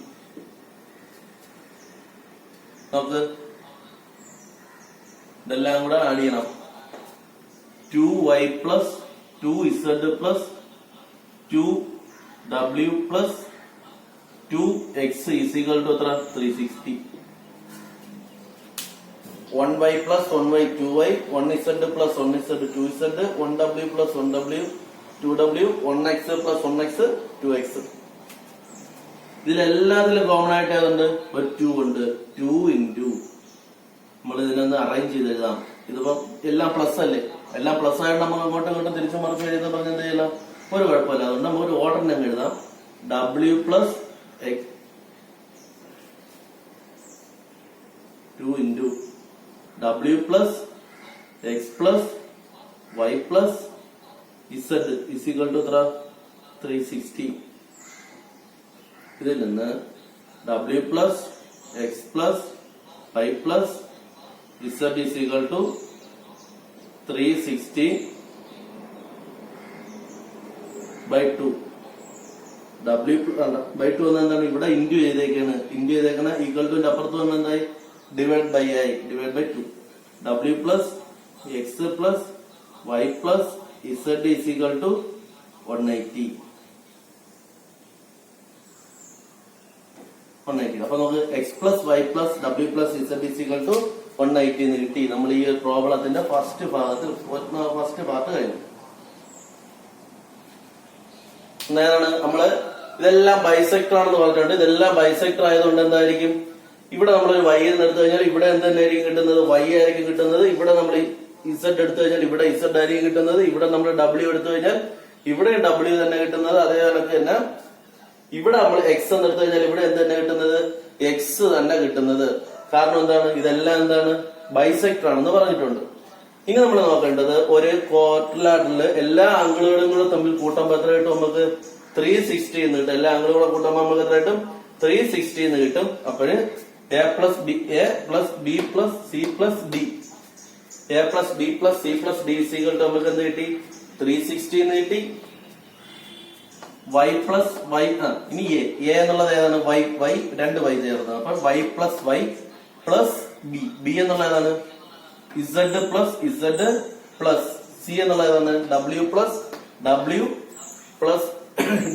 Speaker 1: നമുക്ക് ഇതെല്ലാം കൂടെ ആഡ് ചെയ്യണം. 2y plus 2z plus 2w plus 2x is equal to 360. 1y plus 1y 2y, 1z plus 1z 2z, 1w plus 1w 2w, 1x plus 1x 2x. ഇതിലെല്ലാത്തിലും common ആയിട്ട് ഏതുണ്ട്, ഒരു 2 ഉണ്ട്. 2 into നമ്മൾ ഇതിനൊന്ന് അറേഞ്ച് ചെയ്ത് എഴുതാം. ഇതിപ്പോ എല്ലാം പ്ലസ് അല്ലേ, എല്ലാം പ്ലസ് ആയിട്ട് നമ്മൾ അങ്ങോട്ടും ഇങ്ങോട്ടും തിരിച്ചു മറിച്ച് എഴുതാൻ പറഞ്ഞ എന്ത് ചെയ്യില്ല, ഒരു കുഴപ്പമില്ല. അതുകൊണ്ട് നമുക്ക് ഒരു ഓർഡറിനെ എഴുതാം. W plus 2 into w plus X plus Y plus Z is equal to എത്ര, 360. ഇതിൽ നിന്ന് w plus X plus Y plus Z is equal to 360 by 2. W by 2 എന്താണ്, ഇവിടെ ഇൻഡ്യൂ ചെയ്തേക്കാണ്. ഈക്വൽ ടു അപ്പുറത്ത് വന്ന എന്തായി, divide by 2. W plus X plus Y plus Z is equal to 180. അപ്പൊ നമുക്ക് X plus Y plus W plus Z is equal to 180 എന്ന് കിട്ടി. നമ്മൾ ഈ പ്രോബ്ലത്തിന്റെ ഫസ്റ്റ് പാർട്ട് കഴിഞ്ഞു. എന്താണ് നമ്മള് ഇതെല്ലാം ബൈസെക്ടർ ആണെന്ന് പറഞ്ഞിട്ടുണ്ട്. ഇതെല്ലാം ബൈസെക്ടർ ആയതുകൊണ്ട് എന്തായിരിക്കും, ഇവിടെ നമ്മളൊരു വൈ എന്ന് എടുത്തു കഴിഞ്ഞാൽ ഇവിടെ എന്തായിരിക്കും കിട്ടുന്നത്, വൈ ആയിരിക്കും കിട്ടുന്നത്. ഇവിടെ നമ്മൾ ഇസഡ് എടുത്തു കഴിഞ്ഞാൽ ഇവിടെ ഇസഡ് ആയിരിക്കും കിട്ടുന്നത്. ഇവിടെ നമ്മൾ ഡബ്ല്യു എടുത്തു കഴിഞ്ഞാൽ ഇവിടെ ഡബ്ല്യു തന്നെ കിട്ടുന്നത്. അതേപോലെ തന്നെ ഇവിടെ നമ്മൾ എക്സ് എന്ന് എടുത്തു കഴിഞ്ഞാൽ ഇവിടെ തന്നെ കിട്ടുന്നത്, എക്സ് തന്നെ കിട്ടുന്നത്. കാരണം എന്താണ്, ഇതെല്ലാം എന്താണ്, ബൈസെക്ടർ ആണെന്ന് പറഞ്ഞിട്ടുണ്ട്. ഇനി നമ്മൾ നോക്കേണ്ടത് ഒരു ക്വാഡ്രിലാറ്ററൽ എല്ലാ ആംഗിളുകളും കൂടെ തമ്മിൽ കൂട്ടുമ്പോൾ എത്ര കിട്ടും, നമുക്ക് 360 എന്ന് കിട്ടും. എല്ലാ ആംഗിളും കൂടെ കൂട്ടുമ്പോൾ നമുക്ക് എത്ര കിട്ടും? 360 എന്ന് കിട്ടും. അപ്പോഴ് a plus b plus c plus d a plus b plus c plus d is equal to നമുക്ക് എന്ത് കിട്ടി? 360 എന്ന് കിട്ടി. y plus y ഇനി a എന്നുള്ളത് ഏതാണ്? y രണ്ട് y ചേർന്നത്. അപ്പോൾ y plus y plus b എന്നുള്ളത് ഏതാണ്? z plus z plus c എന്നുള്ളത് ഏതാണ്? w plus w plus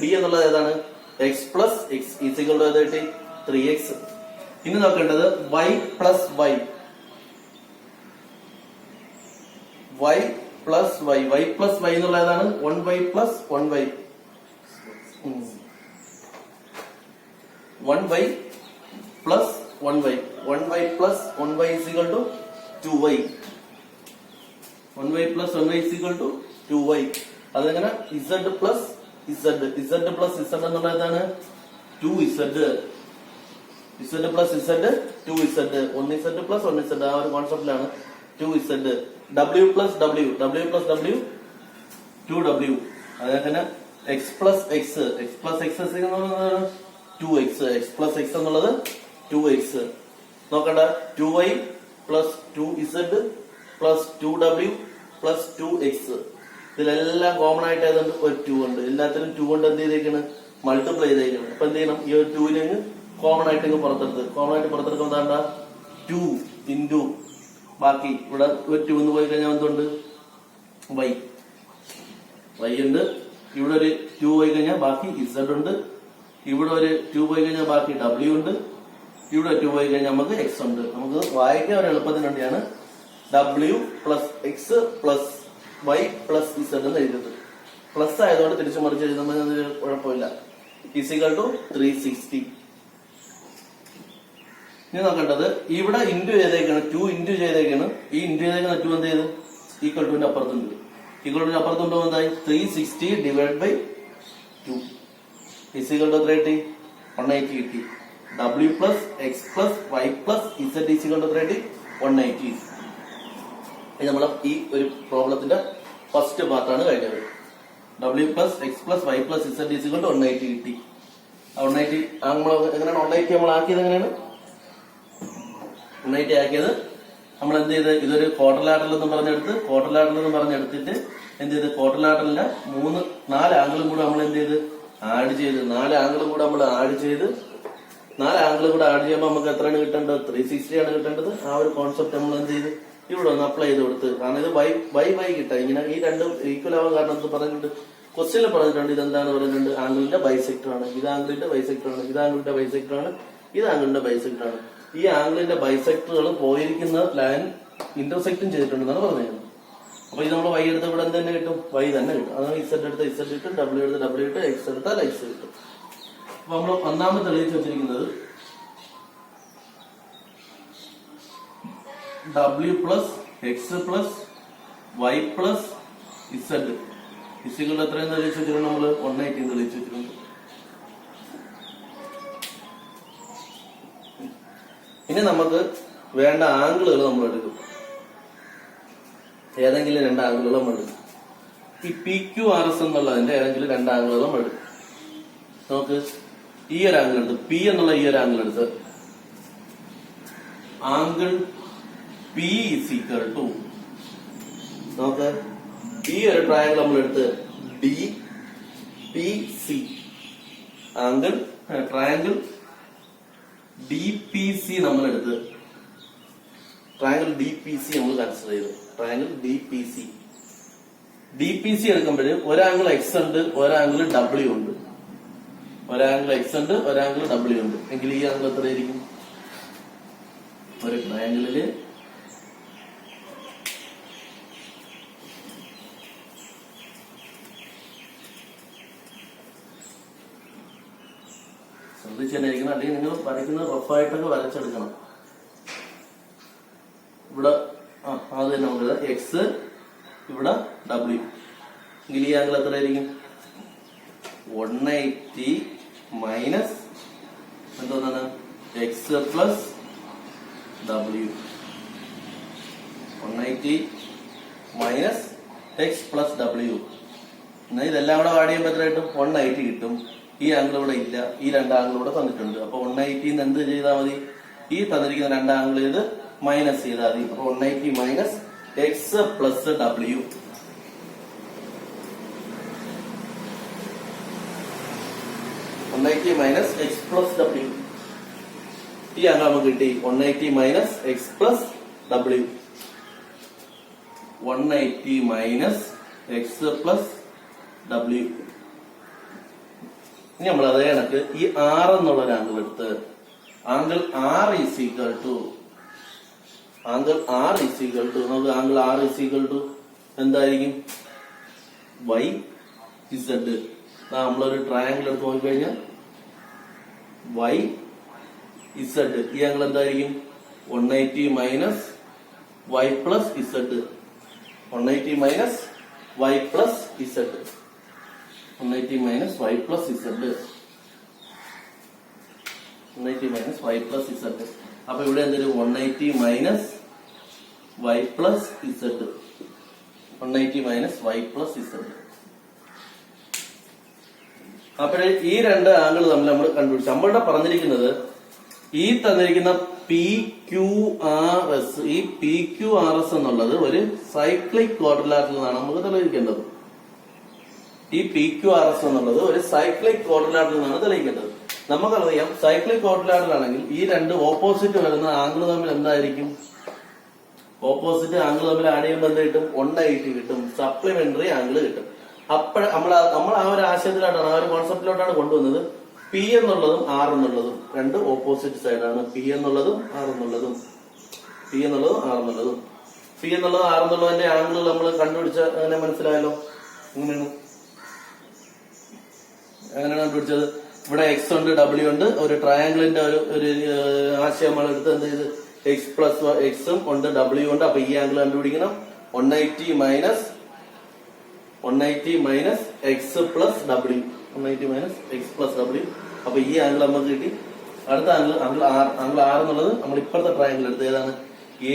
Speaker 1: d എന്നുള്ളത് ഏതാണ്? x plus x is equal to ഏത് കിട്ടി? 3x. ഇനി നോക്കേണ്ടത് y plus y plus y എന്നുള്ള ഏതാണ്? 1y plus 1y 1y plus 1y 1y plus 1y is equal to 2y 1y plus 1y is equal to 2y. അതെങ്ങനെ? z plus z plus z എന്നുള്ള ഏതാണ്? 2z z plus z 2z 1z plus 1z ആ ഒരു കോൺസെപ്റ്റിലാണ് 2z w plus w plus w 2w. അതേപോലെ x plus x plus x എന്നുള്ളത് 2x x plus x എന്നുള്ളത് 2x. നോക്കണ്ട 2y plus 2z plus 2w plus 2x. ഇതിലെല്ലാം common ആയിട്ട് ഏതുണ്ട്? ഒരു 2 ഉണ്ട്. എല്ലാത്തിനും 2 കൊണ്ട് എന്ത് ചെയ്തേക്കാണ്? മൾട്ടിപ്ലൈ ചെയ്തേക്കാണ്. അപ്പൊ എന്ത് ചെയ്യണം? ഈ ഒരു 2 കോമൺ ആയിട്ട് പുറത്തെടുക്കുമ്പോൾ എന്താ? 2 ഇൻറ്റു ബാക്കി ഇവിടെ ഒരു 2 എന്ന് പോയി കഴിഞ്ഞാൽ എന്തുണ്ട്? y ഉണ്ട്. ഇവിടെ ഒരു 2 പോയി കഴിഞ്ഞാൽ ബാക്കി z ഉണ്ട്. ഇവിടെ ഒരു 2 പോയി കഴിഞ്ഞാൽ ബാക്കി w ഉണ്ട്. ഇവിടെ 2 പോയി കഴിഞ്ഞാൽ നമുക്ക് x ഉണ്ട്. നമുക്ക് വായിക്കാൻ ഒരു എളുപ്പത്തിന് വേണ്ടിയാണ് w plus X plus y plus z എന്ന് എഴുതുന്നത്. പ്ലസ് ആയതുകൊണ്ട് തിരിച്ചു മറിച്ച് എഴുതുമ്പോൾ കുഴപ്പമില്ല. Is equal to 360. ഇനി നോക്കേണ്ടത് ഇവിടെ ഇൻറ്റു ചെയ്തേക്കാണ് 2 ഇൻറ്റു ചെയ്തേക്കാണ്. ഈ ഇൻറ്റു ചെയ്തേക്കുന്ന 2 എന്ത് ചെയ്ത്? ഈക്വൽ ടുവിന്റെ അപ്പുറത്തുണ്ട്. ഈക്വൽ ടുവിന്റെ അപ്പുറത്തുണ്ടോ എന്തായി? 360 ഡിവൈഡ് ബൈ 2 ഈസിക്കൽ ടു 180 കിട്ടി. w plus X plus y plus z is equal to 180. ഇത് നമ്മളെ ഈ ഒരു പ്രോബ്ലത്തിന്റെ ഫസ്റ്റ് പാർട്ടാണ് കഴിഞ്ഞത്. w plus X plus y plus z is equal to 180 കിട്ടി. 180 നമ്മൾ എങ്ങനെയാണ് 180 നമ്മൾ ആക്കിയത്? എങ്ങനെയാണ് 180 ആക്കിയത്? നമ്മൾ എന്ത് ചെയ്ത്? ഇതൊരു ക്വാഡ്രിലാറ്ററൽ എന്ന് പറഞ്ഞെടുത്തിട്ട് എന്ത് ചെയ്ത്? ക്വാഡ്രിലാറ്ററലിന്റെ 4 ആംഗിളും കൂടെ നമ്മൾ എന്ത് ചെയ്ത്? ആഡ് ചെയ്ത് 4 ആംഗിളും കൂടെ നമ്മൾ ആഡ് ചെയ്യുമ്പോൾ നമുക്ക് എത്രയാണ് കിട്ടേണ്ടത്? 360 ആണ് കിട്ടേണ്ടത്. ആ ഒരു കോൺസെപ്റ്റ് നമ്മൾ എന്ത് ചെയ്ത്? ഇവിടെ ഒന്ന് അപ്ലൈ ചെയ്ത് കൊടുത്ത്. കാരണം ഇത് y കിട്ടാം. ഇങ്ങനെ ഈ രണ്ടും ഈക്വൽ ആവാൻ കാരണം എന്ത് പറഞ്ഞിട്ടുണ്ട്? ക്വസ്റ്റ്യനിൽ പറഞ്ഞിട്ടുണ്ട്. ഇതെന്താണ് പറഞ്ഞിട്ടുണ്ട്? ആംഗിളിന്റെ ബൈസെക്ടർ ആണ്. ഇത് ആംഗിളിന്റെ ബൈസെക്ടർ ആണ്. ഇത് ആംഗിളിന്റെ ബൈസെക്ടർ ആണ്. ഇത് ആംഗിളിന്റെ ബൈസെക്ടർ ആണ്. ഈ ആംഗിളിന്റെ ബൈസെക്ടറുകൾ പോയിരിക്കുന്ന ലൈൻ ഇന്റർസെക്റ്റും ചെയ്തിട്ടുണ്ടെന്നാണ് പറഞ്ഞത്. അപ്പൊ ഇത് നമ്മൾ y എടുത്ത് ഇവിടെ എന്ത് തന്നെ കിട്ടും? y തന്നെ കിട്ടും. അതാണ് z എടുത്ത് z കിട്ടും, w എടുത്ത് w കിട്ടും, x എടുത്താൽ x കിട്ടും. അപ്പൊ നമ്മൾ ഒന്നാമത് തെളിയിച്ച് വെച്ചിരിക്കുന്നത് w plus X plus y plus z ഇസികൾ എത്രയും തെളിയിച്ച് വെച്ചിട്ടുണ്ട്? നമ്മള് 180 തെളിയിച്ച് വെച്ചിട്ടുണ്ട്. ഇനി നമുക്ക് വേണ്ട ആംഗിളുകൾ നമ്മൾ എടുക്കും. ഏതെങ്കിലും 2 ആംഗിളുകൾ നമ്മൾ എടുക്കും. ഈ PQRS എന്നുള്ളതിന്റെ ഏതെങ്കിലും 2 ആംഗിളുകൾ നമ്മൾ എടുക്കും. നമുക്ക് ഈ ഒരു ആംഗിൾ എടുത്ത് പി എന്നുള്ള ഈ ഒരു ആംഗിൾ എടുത്ത് angle P is equal to നമുക്ക് ഈ ഒരു ട്രയാംഗിൾ നമ്മൾ എടുത്ത് DPC ആംഗിൾ ട്രയാംഗിൾ DPC നമ്മൾ എടുത്ത് ട്രയാംഗിൾ DPC നമ്മൾ കൺസിഡർ ചെയ്തു. ട്രയാംഗിൾ DPC എടുക്കുമ്പോൾ ഒരാംഗിൾ എക്സ് ഉണ്ട്, ഒരാംഗിൾ ഡബ്ല്യു ഉണ്ട്. ഒരാംഗിൾ എക്സ് ഉണ്ട്, ഒരാംഗിൾ ഡബ്ല്യു ഉണ്ട്. എങ്കിൽ ഈ ആംഗിൾ എത്രയായിരിക്കും? ഒരു ട്രയാംഗിളില് ശ്രദ്ധിച്ചിരിക്കണം. അല്ലെങ്കിൽ നിങ്ങൾ വരയ്ക്കുന്നത് റഫായിട്ടൊക്കെ വരച്ചെടുക്കണം. ഇവിടെ അത് തന്നെ നമുക്ക് എക്സ്, ഇവിടെ ഡബ്ല്യു. എങ്കിൽ ഈ ആംഗിൾ എത്രയായിരിക്കും? 180 മൈനസ് എന്തോന്നാണ്? X plus W. 180 minus X plus W എന്നാൽ ഇതെല്ലാം കൂടെ ആഡ് ചെയ്യുമ്പോൾ എത്ര കിട്ടും? 180 കിട്ടും. ഈ ആംഗിൾ ഇവിടെ ഇല്ല, ഈ രണ്ട് ആംഗിൾ ഇവിടെ തന്നിട്ടുണ്ട്. അപ്പൊ 180 എന്ത് ചെയ്താൽ മതി? ഈ തന്നിരിക്കുന്ന രണ്ട് ആംഗിൾ ചെയ്ത് മൈനസ് ചെയ്താൽ മതി. അപ്പൊ 180 minus X plus W. Minus X plus W. ഈ ആംഗിൾ നമുക്ക് കിട്ടി 180 minus X plus W. 180 minus X plus W. ഇനി നമ്മൾ അതേ കണക്ക് ഈ ആർ എന്നുള്ള ഒരു ആംഗിൾ എടുത്ത് angle R is equal to നമുക്ക് angle R is equal to എന്തായിരിക്കും? Y Z. നമ്മളൊരു ട്രയാംഗിൾ എടുത്ത് നോക്കിക്കഴിഞ്ഞാൽ വൈ ഇസഡ്. ഈ ആംഗിൾ എന്തായിരിക്കും? 180 minus Y plus Z. 180 minus Y plus Z. 180 minus Y plus Z. 180 minus Y plus Z. അപ്പൊ ഇവിടെ എന്തൊരു 180 minus Y plus Z. 180 minus Y plus Z. അപ്പോഴേ ഈ രണ്ട് ആംഗിൾ തമ്മിൽ നമ്മൾ കണ്ടുപിടിച്ചു. നമ്മളുടെ പറഞ്ഞിരിക്കുന്നത് ഈ തന്നിരിക്കുന്ന പി ക്യു ആർ എസ്. ഈ പി ക്യു ആർ എസ് എന്നുള്ളത് ഒരു സൈക്ലിക് ക്വാഡ്രിലാറ്ററൽ ആണ് നമുക്ക് തെളിയിക്കേണ്ടത്. ഈ പി ക്യു ആർ എസ് എന്നുള്ളത് ഒരു സൈക്ലിക് ക്വാഡ്രിലാറ്ററൽ ആണ് തെളിയിക്കേണ്ടത്. നമുക്കറിയാം സൈക്ലിക് ക്വാഡ്രിലാറ്ററൽ ആണെങ്കിൽ ഈ രണ്ട് ഓപ്പോസിറ്റ് വരുന്ന ആംഗിൾ തമ്മിൽ എന്തായിരിക്കും? ഓപ്പോസിറ്റ് ആംഗിൾ തമ്മിൽ ആഡ് ചെയ്യുമ്പോൾ എന്ത് കിട്ടും? 180 കിട്ടും. സപ്ലിമെന്ററി ആംഗിൾ കിട്ടും. അപ്പോൾ നമ്മൾ ആ ഒരു ആശയത്തിലോട്ടാണ്, ആ ഒരു കോൺസെപ്റ്റിലോട്ടാണ് കൊണ്ടുവന്നത്. പി എന്നുള്ളതും ആർ എന്നുള്ളതും രണ്ട് ഓപ്പോസിറ്റ് സൈഡാണ്. പി എന്നുള്ളതും ആർ എന്നുള്ളതും. പി എന്നുള്ളതും ആർ എന്നുള്ളതും. പി എന്നുള്ളത് ആർ എന്നുള്ളതിന്റെ ആംഗിൾ നമ്മൾ കണ്ടുപിടിച്ച അങ്ങനെ മനസ്സിലായല്ലോ. എങ്ങനെയാണ് കണ്ടുപിടിച്ചത്? ഇവിടെ എക്സ് ഉണ്ട്, ഡബ്ല്യു ഉണ്ട്. ഒരു ട്രയാംഗിളിന്റെ ഒരു ആശയം നമ്മൾ എടുത്ത് എന്ത് ചെയ്ത് എക്സ് പ്ലസ് എക്സും ഉണ്ട്, ഡബ്ല്യു ഉണ്ട്. അപ്പൊ ഈ ആംഗിൾ കണ്ടുപിടിക്കണം. 180 minus X plus W. 180 minus X plus W. അപ്പൊ ഈ ആംഗിൾ നമുക്ക് കിട്ടി. അടുത്ത ആംഗിൾ ആർ എന്നുള്ളത് നമ്മൾ ഇപ്പോഴത്തെ ട്രയാംഗിൾ എടുത്ത് ഏതാണ്?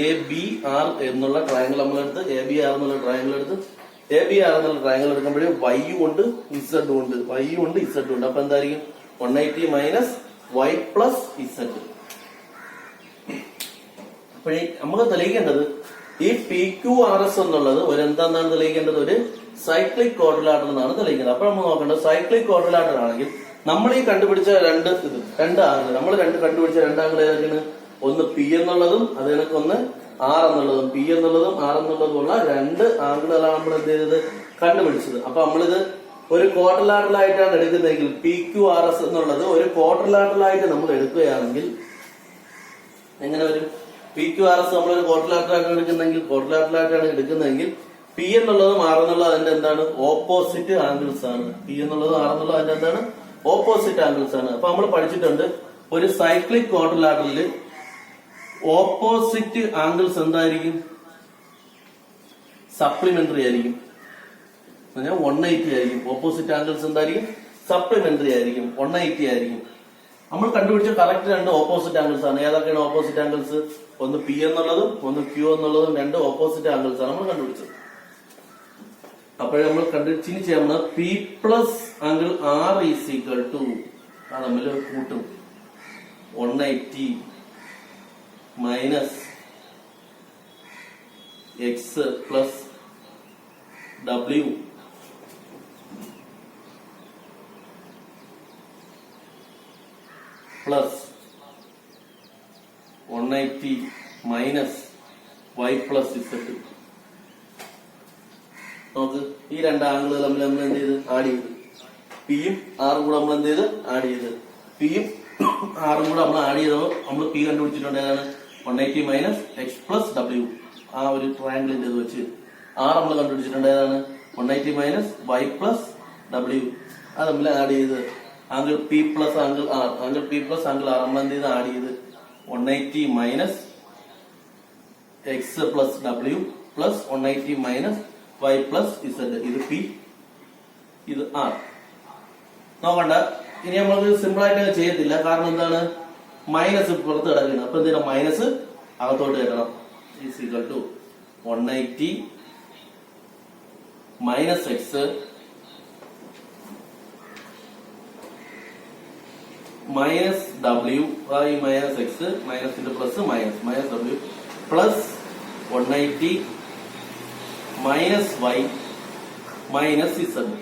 Speaker 1: എ ബി ആർ എന്നുള്ള ട്രയാംഗിൾ നമ്മൾ എടുത്ത് എ ബി ആർ എന്നുള്ള ട്രയാംഗിൾ എടുത്ത് എ ബി ആർ എന്നുള്ള ട്രയാംഗിൾ എടുക്കുമ്പോഴേ വൈയും ഉണ്ട് ഇസഡും ഉണ്ട്. വൈയും ഉണ്ട് ഇസഡും ഉണ്ട്. അപ്പൊ എന്തായിരിക്കും? 180 മൈനസ് വൈ പ്ലസ് ഇസഡ്. അപ്പോഴേ നമുക്ക് തെളിയിക്കേണ്ടത് ഈ പി ക്യു ആർ എസ് എന്നുള്ളത് ഒരു എന്താണെന്നാണ് തെളിയിക്കേണ്ടത്? ഒരു സൈക്ലിക് ക്വാഡ്രിലാറ്ററൽ എന്നാണ് തെളിയിക്കുന്നത്. അപ്പൊ നമ്മൾ നോക്കേണ്ടത് സൈക്ലിക് ക്വാഡ്രിലാറ്ററൽ ആണെങ്കിൽ നമ്മൾ ഈ കണ്ടുപിടിച്ച രണ്ട് ആംഗിൾ, നമ്മൾ കണ്ടുപിടിച്ച രണ്ട് ആംഗിൾ ഏതൊക്കെയാണ്? ഒന്ന് പി എന്നുള്ളതും അത് കണക്ക് ഒന്ന് ആർ എന്നുള്ളതും. പി എന്നുള്ളതും ആർ എന്നുള്ളതും ഉള്ള രണ്ട് ആംഗിളുകളാണ് നമ്മൾ എന്ത് ചെയ്തത്? കണ്ടുപിടിച്ചത്. അപ്പൊ നമ്മളിത് ഒരു ക്വാഡ്രിലാറ്ററൽ ആയിട്ടാണ് എടുക്കുന്നതെങ്കിൽ പി ക്യു ആർ എസ് എന്നുള്ളത് ഒരു ക്വാഡ്രിലാറ്ററൽ ആയിട്ട് നമ്മൾ എടുക്കുകയാണെങ്കിൽ എങ്ങനെ വരും? പി ക്യു ആർ എസ് നമ്മളൊരു ക്വാഡ്രിലാറ്ററൽ ആയിട്ടാണ് എടുക്കുന്നതെങ്കിൽ പി എന്നുള്ളതും ആർ എന്നുള്ളത് അതിന്റെ എന്താണ്? ഓപ്പോസിറ്റ് ആംഗിൾസ് ആണ്. പി എന്നുള്ളതും ആർ എന്നുള്ളത് അതിന്റെ എന്താണ്? ഓപ്പോസിറ്റ് ആംഗിൾസ് ആണ്. അപ്പൊ നമ്മൾ പഠിച്ചിട്ടുണ്ട് ഒരു സൈക്ലിക് ക്വാഡ്രിലാറ്ററലിൽ ഓപ്പോസിറ്റ് ആംഗിൾസ് എന്തായിരിക്കും? സപ്ലിമെന്ററി ആയിരിക്കും. 180 ആയിരിക്കും. ഓപ്പോസിറ്റ് ആംഗിൾസ് എന്തായിരിക്കും? സപ്ലിമെന്ററി ആയിരിക്കും. 180 ആയിരിക്കും. നമ്മൾ കണ്ടുപിടിച്ച കറക്റ്റ് രണ്ട് ഓപ്പോസിറ്റ് ആംഗിൾസ് ആണ്. ഏതൊക്കെയാണ് ഓപ്പോസിറ്റ് ആംഗിൾസ്? ഒന്ന് പി എന്നുള്ളതും ഒന്ന് ക്യൂ എന്നുള്ളതും രണ്ട് ഓപ്പോസിറ്റ് ആംഗിൾസ് ആണ് നമ്മൾ കണ്ടുപിടിച്ചത്. അപ്പോഴേ നമ്മൾ കണ്ടുപിടിച്ചിന് ചെയ്യുന്നത് P plus angle R is equal to തമ്മിൽ കൂട്ടും 180 minus X plus W plus 180 minus Y plus Z. നോക്ക്, ഈ രണ്ട് ആംഗിൾ തമ്മിൽ നമ്മൾ എന്ത് ചെയ്ത് ആഡ് ചെയ്ത് പിയും ആറും കൂടെ നമ്മൾ എന്ത് ചെയ്ത് ആഡ് ചെയ്ത് പിയും ആറും കൂടെ നമ്മൾ ആഡ് ചെയ്തപ്പോൾ നമ്മൾ പി കണ്ടുപിടിച്ചിട്ടുണ്ട്. ഏതാണ്? 180 മൈനസ് എക്സ് പ്ലസ് ഡബ്ല്യു. ആ ഒരു ട്രയാംഗിളിന്റെ ഇത് വെച്ച് ആർ നമ്മൾ കണ്ടുപിടിച്ചിട്ടുണ്ട്. ഏതാണ്? 180 മൈനസ് വൈ പ്ലസ് ഡബ്ല്യു. അത് നമ്മൾ ആഡ് ചെയ്ത് angle P plus angle R, angle P plus angle R നമ്മൾ എന്ത് ചെയ്ത് ആഡ് ചെയ്ത് 180 minus X plus W plus 180 minus Y plus Z. ഇത് പി, ഇത് ആർ. നോക്കണ്ട, ഇനി നമ്മൾക്ക് സിമ്പിൾ ആയിട്ട് ചെയ്യത്തില്ല. കാരണം എന്താണ്? മൈനസ് പുറത്ത് കിടക്കണം. അപ്പൊ എന്തിനാ മൈനസ് അകത്തോട്ട് കയറ്റണം. Is equal to 180 minus X minus W ഈ മൈനസ് എക്സ് മൈനസിന്റെ plus minus W plus 180 minus Y minus Z.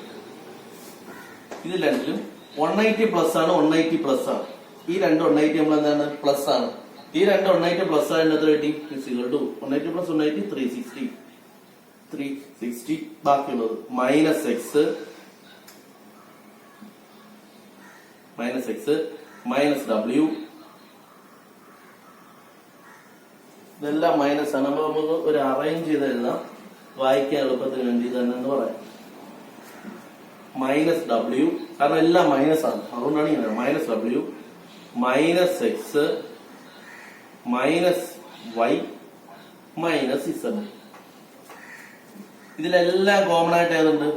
Speaker 1: ഇത് രണ്ടിലും 180 പ്ലസ് ആണ്, 180 പ്ലസ് ആണ്. ഈ രണ്ട് 180 നമ്മൾ എന്താണ് പ്ലസ് ആണ്. ഈ രണ്ട് 180 പ്ലസ് ആണ് എത്ര കിട്ടി? 180 പ്ലസ് 180 360. ബാക്കിയുള്ളത് മൈനസ് എക്സ് മൈനസ് ഡബ്ല്യു, ഇതെല്ലാം മൈനസ് ആണ്. അപ്പൊ നമുക്ക് ഒരു അറേഞ്ച് ചെയ്ത് എഴുതാം, വായിക്കാൻ എളുപ്പത്തിന് വേണ്ടി തന്നെ എന്ന് പറയാം. മൈനസ് ഡബ്ല്യു, കാരണം എല്ലാം മൈനസ് ആണ്, അതുകൊണ്ടാണ് ഇങ്ങനെ minus W minus X minus Y minus Z. ഇതിലെല്ലാം കോമൺ ആയിട്ട് ഏതുണ്ട്?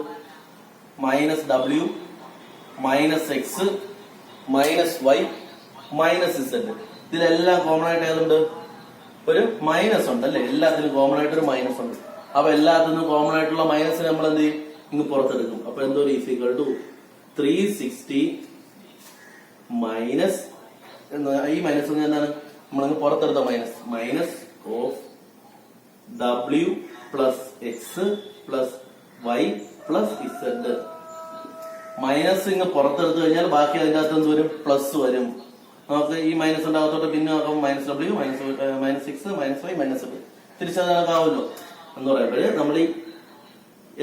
Speaker 1: Minus W minus X minus Y minus Z. ഇതിലെല്ലാം കോമൺ ആയിട്ട് ഏതുണ്ട്? ഒരു മൈനസ് ഉണ്ട് അല്ലെ? എല്ലാത്തിനും കോമൺ ആയിട്ട് ഒരു മൈനസ് ഉണ്ട്. അപ്പൊ എല്ലാത്തിനും കോമൺ ആയിട്ടുള്ള മൈനസിന് നമ്മൾ എന്ത് ചെയ്യും? ഇങ്ങ് പുറത്തെടുക്കും. അപ്പൊ എന്തോ ഈക്വൽ ടു 360 മൈനസ്, ഈ മൈനസ് എന്താണ്? നമ്മളങ്ങ് പുറത്തെടുത്ത minus of W plus X plus Y plus Z. Minus ഇങ്ങ് പുറത്തെടുത്തു കഴിഞ്ഞാൽ ബാക്കി അതിന്റെ അകത്ത് എന്ത് വരും? പ്ലസ് വരും. നമുക്ക് ഈ മൈനസ് ഉണ്ടാകത്തോട്ട് പിന്നെ നോക്കാം minus W minus X minus Y minus Z. തിരിച്ചത് കണക്കാവുമല്ലോ എന്ന് പറയുമ്പോഴേ നമ്മൾ ഈ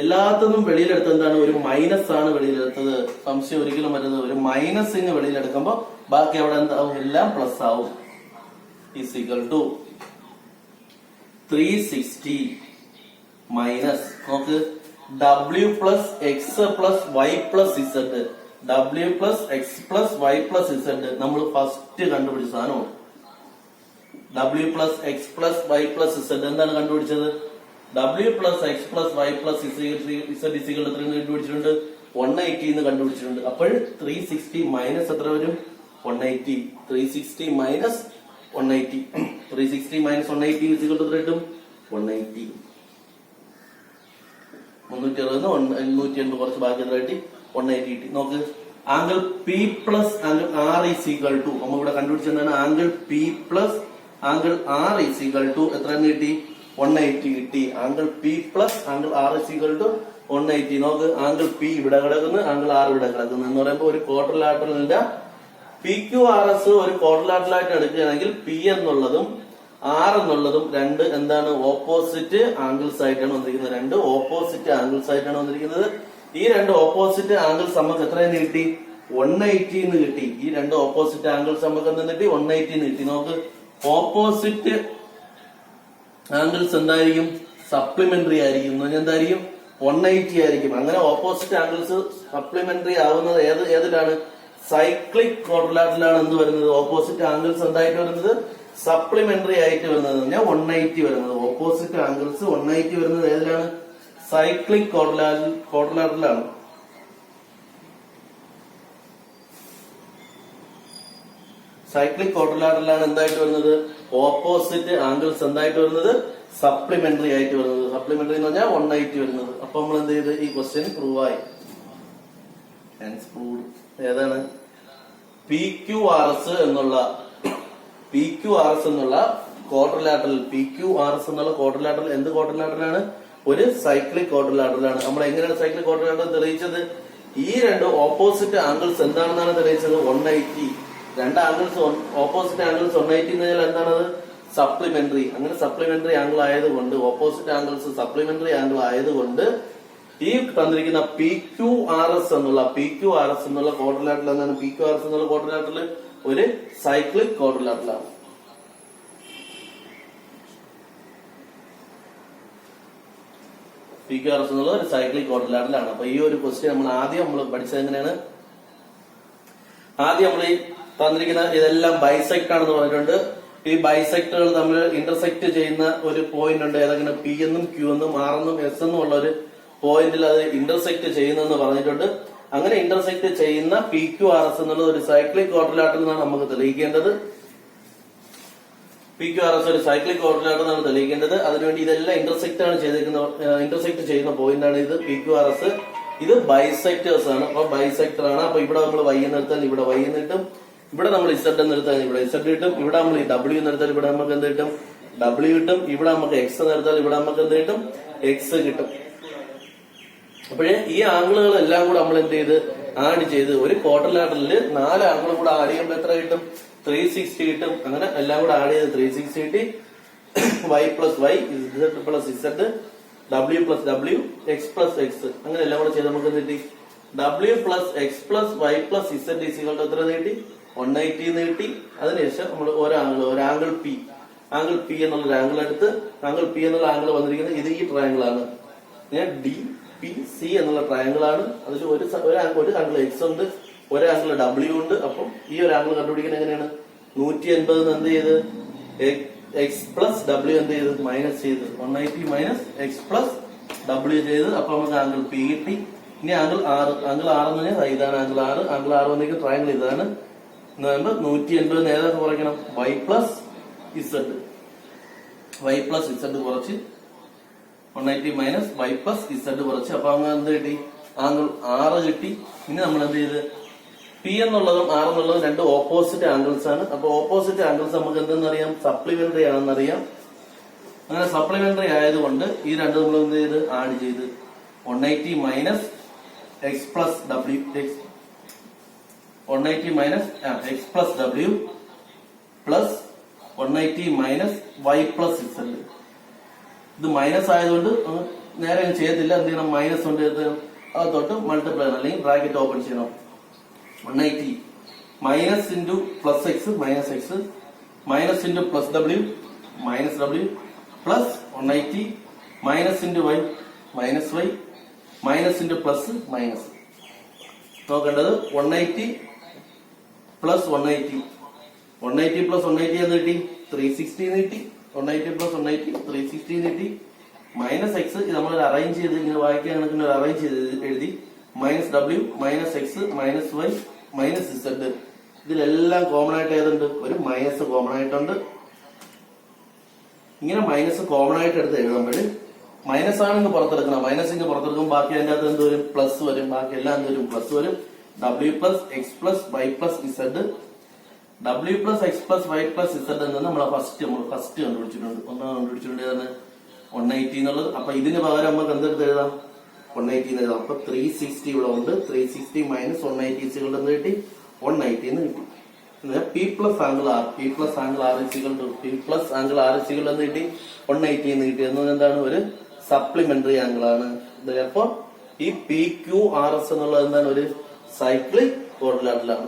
Speaker 1: എല്ലാത്തിനും വെളിയിലെടുത്ത് എന്താണ്? ഒരു മൈനസ് ആണ് വെളിയിലെടുത്തത്. സംശയം ഒരിക്കലും വരുന്നത് ഒരു മൈനസ് ഇങ്ങ് വെളിയിലെടുക്കുമ്പോ ബാക്കി അവിടെ എന്താവും? എല്ലാം പ്ലസ് ആവും. ഈസ് ഈക്വൽ ടു 360 മൈനസ് നോക്ക് W plus X plus Y plus Z. W plus X plus Y plus Z നമ്മൾ ഫസ്റ്റ് കണ്ടുപിടിച്ച സാധനമാണ്. W plus X plus Y plus Z എന്താണ് കണ്ടുപിടിച്ചത്? W plus X plus Y plus Z ഇസികൾ എത്ര കണ്ടുപിടിച്ചിട്ടുണ്ട്? 180 എന്ന് കണ്ടുപിടിച്ചിട്ടുണ്ട്. അപ്പോൾ 360 മൈനസ് എത്ര വരും? 180. 360 മൈനസ് 180. 360 മൈനസ് 180 ഇസികൾ എത്ര കിട്ടും? 180. 360 180 കുറച്ച് ബാക്കി എത്ര കിട്ടി? 180 കിട്ടി. നോക്ക് angle P plus angle R is equal to നമ്മൾ ഇവിടെ കണ്ടുപിടിച്ചെന്താണ്? Angle P plus angle R is equal to എത്ര കിട്ടി? 180 കിട്ടി. Angle P plus angle R is equal to 180. നോക്ക് ആംഗിൾ പി ഇവിടെ കിടക്കുന്നു, ആംഗിൾ ആർ ഇവിടെ കിടക്കുന്നു എന്ന് പറയുമ്പോൾ ഒരു ക്വാഡ്രിലാറ്ററലിന്റെ പി ക്യു ആർ എസ് ഒരു ക്വാഡ്രിലാറ്ററലായിട്ട് എടുക്കുകയാണെങ്കിൽ പി എന്നുള്ളതും ആർ എന്നുള്ളതും രണ്ട് എന്താണ്? ഓപ്പോസിറ്റ് ആംഗിൾസ് ആയിട്ടാണ് വന്നിരിക്കുന്നത്. രണ്ട് ഓപ്പോസിറ്റ് ആംഗിൾസ് ആയിട്ടാണ് വന്നിരിക്കുന്നത്. ഈ രണ്ട് ഓപ്പോസിറ്റ് ആംഗിൾസ് നമുക്ക് എത്രയെന്ന് കിട്ടി? 180 എന്ന് കിട്ടി. ഈ രണ്ട് ഓപ്പോസിറ്റ് ആംഗിൾസ് നമുക്ക് എന്ത് കിട്ടി? 180 എന്ന് കിട്ടി. നമുക്ക് ഓപ്പോസിറ്റ് ആംഗിൾസ് എന്തായിരിക്കും? സപ്ലിമെന്ററി ആയിരിക്കും. എന്തായിരിക്കും? 180 ആയിരിക്കും. അങ്ങനെ ഓപ്പോസിറ്റ് ആംഗിൾസ് സപ്ലിമെന്ററി ആവുന്നത് ഏതിലാണ്? സൈക്ലിക് ക്വാഡ്രിലാറ്ററലാണ് എന്ത് വരുന്നത്? ഓപ്പോസിറ്റ് ആംഗിൾസ് എന്തായിട്ട് വരുന്നത്? സപ്ലിമെന്ററി ആയിട്ട് വരുന്നത് 180 വരുന്നത്. ഓപ്പോസിറ്റ് ആംഗിൾസ് 180 വരുന്നത് ഏതിലാണ്? സൈക്ലിക് ക്വാഡ്രിലാറ്ററലാണ്. സൈക്ലിക് ക്വാഡ്രിലാറ്ററലാണ് എന്തായിട്ട് വരുന്നത്? ഓപ്പോസിറ്റ് ആംഗിൾസ് എന്തായിട്ട് വരുന്നത്? സപ്ലിമെന്ററി ആയിട്ട് വരുന്നത്. സപ്ലിമെന്ററി എന്ന് പറഞ്ഞാൽ 180 വരുന്നത്. അപ്പൊ നമ്മൾ എന്ത് ചെയ്ത്? ഈ ക്വസ്റ്റ്യൻ പ്രൂവ് ആയി. ഏതാണ്? പി ക്യു ആർ എസ് എന്നുള്ള quadrilateral. P Q R S എന്നുള്ള ക്വാഡ്രിലാറ്ററൽ എന്ത് ക്വാഡ്രിലാറ്ററലാണ്? ഒരു സൈക്ലിക് ക്വാഡ്രിലാറ്ററലാണ്. നമ്മൾ എങ്ങനെയാണ് സൈക്ലിക് ക്വാഡ്രിലാറ്ററൽ തെളിയിച്ചത്? ഈ രണ്ട് ഓപ്പോസിറ്റ് ആംഗിൾസ് എന്താണെന്നാണ് തെളിയിച്ചത്? 180. രണ്ട് ആംഗിൾസ് ഓപ്പോസിറ്റ് ആംഗിൾസ് 180 എന്നതിൽ എന്താണത്? സപ്ലിമെന്ററി. അങ്ങനെ സപ്ലിമെന്ററി ആംഗിൾ ആയതുകൊണ്ട് ഓപ്പോസിറ്റ് ആംഗിൾസ് സപ്ലിമെന്ററി ആംഗിൾ ആയതുകൊണ്ട് ഈ തന്നിരിക്കുന്ന പി ക്യു ആർ എസ് എന്നുള്ള ക്വാഡ്രിലാറ്ററൽ എന്താണ്? പി ക്യു ആർ എസ് എന്നുള്ള ക്വാഡ്രിലാറ്ററൽ ഒരു സൈക്ലിക് ക്വാഡ്രിലാറ്ററലാണ്. പി ക്യു ആർ എസ് എന്നുള്ള ഒരു സൈക്ലിക് ക്വാഡ്രിലാറ്ററലാണ്. അപ്പൊ ഈ ഒരു ക്വസ്റ്റ്യൻ നമ്മൾ പഠിച്ചത് എങ്ങനെയാണ്? ആദ്യം നമ്മൾ ഈ തന്നിരിക്കുന്ന ഇതെല്ലാം ബൈസെക്ട് ആണെന്ന് പറഞ്ഞിട്ടുണ്ട്. ഈ ബൈസെക്ടുകൾ തമ്മിൽ ഇന്റർസെക്ട് ചെയ്യുന്ന ഒരു പോയിന്റ് ഉണ്ട്. ഏതെങ്കിലും പി എന്നും ക്യൂ എന്നും ആർ എന്നും എസ് എന്നും ഉള്ള ഒരു പോയിന്റിൽ അത് ഇന്റർസെക്ട് ചെയ്യുന്നെന്ന് പറഞ്ഞിട്ടുണ്ട്. അങ്ങനെ ഇന്റർസെക്ട് ചെയ്യുന്ന പി ക്യു ആർ എസ് എന്നുള്ളത് ഒരു സൈക്ലിക് ക്വാഡ്രിലാറ്ററൽ എന്നാണ് നമുക്ക് തെളിയിക്കേണ്ടത്. പി ക്യു ആർ എസ് ഒരു സൈക്ലിക് ക്വാഡ്രിലാറ്ററൽ എന്നാണ് തെളിയിക്കേണ്ടത്. അതിനുവേണ്ടി ഇതെല്ലാം ഇന്റർസെക്ട് ചെയ്യുന്ന പോയിന്റ് ആണ് ഇത് പി ക്യു ആർ എസ്. ഇത് ബൈസെക്ടേഴ്സ് ആണ്. അപ്പൊ ബൈസെക്ടർ ആണ്. അപ്പൊ ഇവിടെ നമ്മൾ വൈ എന്ന് എടുത്താൽ ഇവിടെ വൈ എന്നിട്ടും ഇവിടെ നമ്മൾ ഇസഡ് എന്ന് എടുത്താൽ ഇവിടെ ഇസഡ് കിട്ടും. ഇവിടെ നമ്മൾ ഈ ഡബ്ല്യു എന്ന് എടുത്താൽ ഇവിടെ നമുക്ക് എന്ത് കിട്ടും? ഡബ്ല്യു കിട്ടും. ഇവിടെ നമുക്ക് എക്സ് എന്ന് എടുത്താൽ ഇവിടെ നമുക്ക് എന്ത് കിട്ടും? എക്സ് കിട്ടും. അപ്പോഴേ ഈ ആംഗിളുകളെല്ലാം കൂടെ നമ്മൾ എന്ത് ചെയ്ത് ആഡ് ചെയ്ത് ഒരു ക്വാഡ്രിലാറ്ററലില് 4 ആംഗിളും കൂടെ ആഡ് ചെയ്യുമ്പോൾ എത്ര കിട്ടും? 360 കിട്ടും. അങ്ങനെ എല്ലാം കൂടെ ആഡ് ചെയ്ത് 360 കിട്ടി. y plus Y, z plus z, w plus w, x plus X, അങ്ങനെ എല്ലാം കൂടെ ചെയ്ത് നമുക്ക് എന്ത് കിട്ടി? w plus X plus Y plus z equal എത്ര കിട്ടി? 180 എന്ന് കിട്ടി. അതിനുശേഷം നമ്മൾ ഒരു ആംഗിൾ പി എന്നുള്ള ആംഗിൾ എടുത്ത് ആംഗിൾ പി എന്നുള്ള ആംഗിൾ വന്നിരിക്കുന്നത് ഇത് ഈ ട്രയാംഗിൾ ആണ്. ഞാൻ ഡി പി സി എന്നുള്ള ട്രയാംഗിൾ ആണ്. അതിൽ ഒരു ആംഗിൾ എക്സ് ഉണ്ട്, ഒരു ആംഗിൾ ഡബ്ല്യു ഉണ്ട്. അപ്പം ഈ ഒരു ആംഗിൾ കണ്ടുപിടിക്കുന്നത് എങ്ങനെയാണ്? 180 എന്ത് ചെയ്ത് എക്സ് പ്ലസ് ഡബ്ല്യു എന്ത് ചെയ്ത് മൈനസ് ചെയ്ത് 180 മൈനസ് എക്സ് പ്ലസ് ഡബ്ല്യു ചെയ്ത് അപ്പൊ നമുക്ക് ആംഗിൾ പി കിട്ടി. ഇനി ആംഗിൾ ആറ് എന്ന് പറഞ്ഞാൽ ഇതാണ് ആംഗിൾ ആറ് വന്നിരിക്കുന്ന ട്രയാംഗിൾ ഇതാണ്. 180 ഏതൊക്കെ കുറയ്ക്കണം? വൈ പ്ലസ് ഇസഡ് കുറച്ച് 180 മൈനസ് വൈ പ്ലസ് ഇസഡ് കുറച്ച് അപ്പൊ അങ്ങനെ എന്ത് കിട്ടി? ആംഗിൾ 6 കിട്ടി. ഇനി നമ്മൾ എന്ത് ചെയ്ത് പി എന്നുള്ളതും ആർ എന്നുള്ളതും രണ്ട് ഓപ്പോസിറ്റ് ആംഗിൾസ് ആണ്. അപ്പൊ ഓപ്പോസിറ്റ് ആംഗിൾസ് നമുക്ക് എന്തെന്നറിയാം? സപ്ലിമെന്ററി ആണെന്നറിയാം. അങ്ങനെ സപ്ലിമെന്ററി ആയതുകൊണ്ട് ഈ രണ്ട് നമ്മൾ എന്ത് ചെയ്ത് ആഡ് ചെയ്ത് 180 minus X plus W 180 minus X plus W plus 180 minus Y plus Z. ഇത് മൈനസ് ആയതുകൊണ്ട് നേരെ ചെയ്യത്തില്ല. എന്ത് ചെയ്യണം? മൈനസ് കൊണ്ട് അത് തൊട്ട് മൾട്ടിപ്ലൈ അല്ലെങ്കിൽ ബ്രാക്കറ്റ് ഓപ്പൺ ചെയ്യണം. 180 minus into plus X minus X minus into plus W minus W plus 180 minus into Y minus Y minus into plus minus. നോക്കേണ്ടത് 180 പ്ലസ് 180 പ്ലസ് 180 എന്ന് കിട്ടി 360 എന്ന് കിട്ടി. 180 പ്ലസ് 180 360 എന്ന് കിട്ടി. മൈനസ് എക്സ് ഇത് നമ്മൾ അറേഞ്ച് ചെയ്ത് ഇങ്ങനെ വായിക്കാൻ കണക്കിന് അറേഞ്ച് ചെയ്ത് എഴുതി. Minus W minus X minus Y minus Z. ഇതിലെല്ലാം കോമൺ ആയിട്ട് ഏതുണ്ട്? ഒരു മൈനസ് കോമൺ ആയിട്ടുണ്ട്. ഇങ്ങനെ മൈനസ് കോമൺ ആയിട്ട് എടുത്ത് എഴുതുമ്പോൾ മൈനസ് ആണ് ഇങ്ങ് പുറത്തെടുക്കണം. മൈനസ് ഇങ്ങ് പുറത്തെടുക്കുമ്പോൾ ബാക്കി അതിന്റെ അകത്ത് എന്ത് വരും? പ്ലസ് വരും. ബാക്കി എല്ലാം എന്ത് വരും? പ്ലസ് വരും. W plus X plus Y plus Z. W plus X plus Y plus Z എന്നത് നമ്മൾ ഫസ്റ്റ് കണ്ടുപിടിച്ചിട്ടുണ്ട്. ഒന്നാണ് കണ്ടുപിടിച്ചിട്ടുണ്ട് ഏതാണ്? 180 എന്നുള്ളത്. അപ്പൊ ഇതിന് പകരം നമുക്ക് എന്തെടുത്ത് എഴുതാം? 180 എന്ന് എഴുതാം. അപ്പൊ 360 ഇവിടെ ഉണ്ട്. 360 മൈനസ് 180 എന്ന് കിട്ടി 180 എന്ന് കിട്ടി. പി പ്ലസ് ആംഗിൾ ആർ എന്ന് കിട്ടി 180 എന്ന് കിട്ടി. എന്നത് എന്താണ്? ഒരു സപ്ലിമെന്ററി ആംഗിൾ ആണ്. അപ്പൊ ഈ പി ക്യു ആർ എസ് എന്നുള്ളത് എന്താണ്? ഒരു സൈക്ലിക് ക്വാഡ്രിലാറ്ററൽ ആണ്.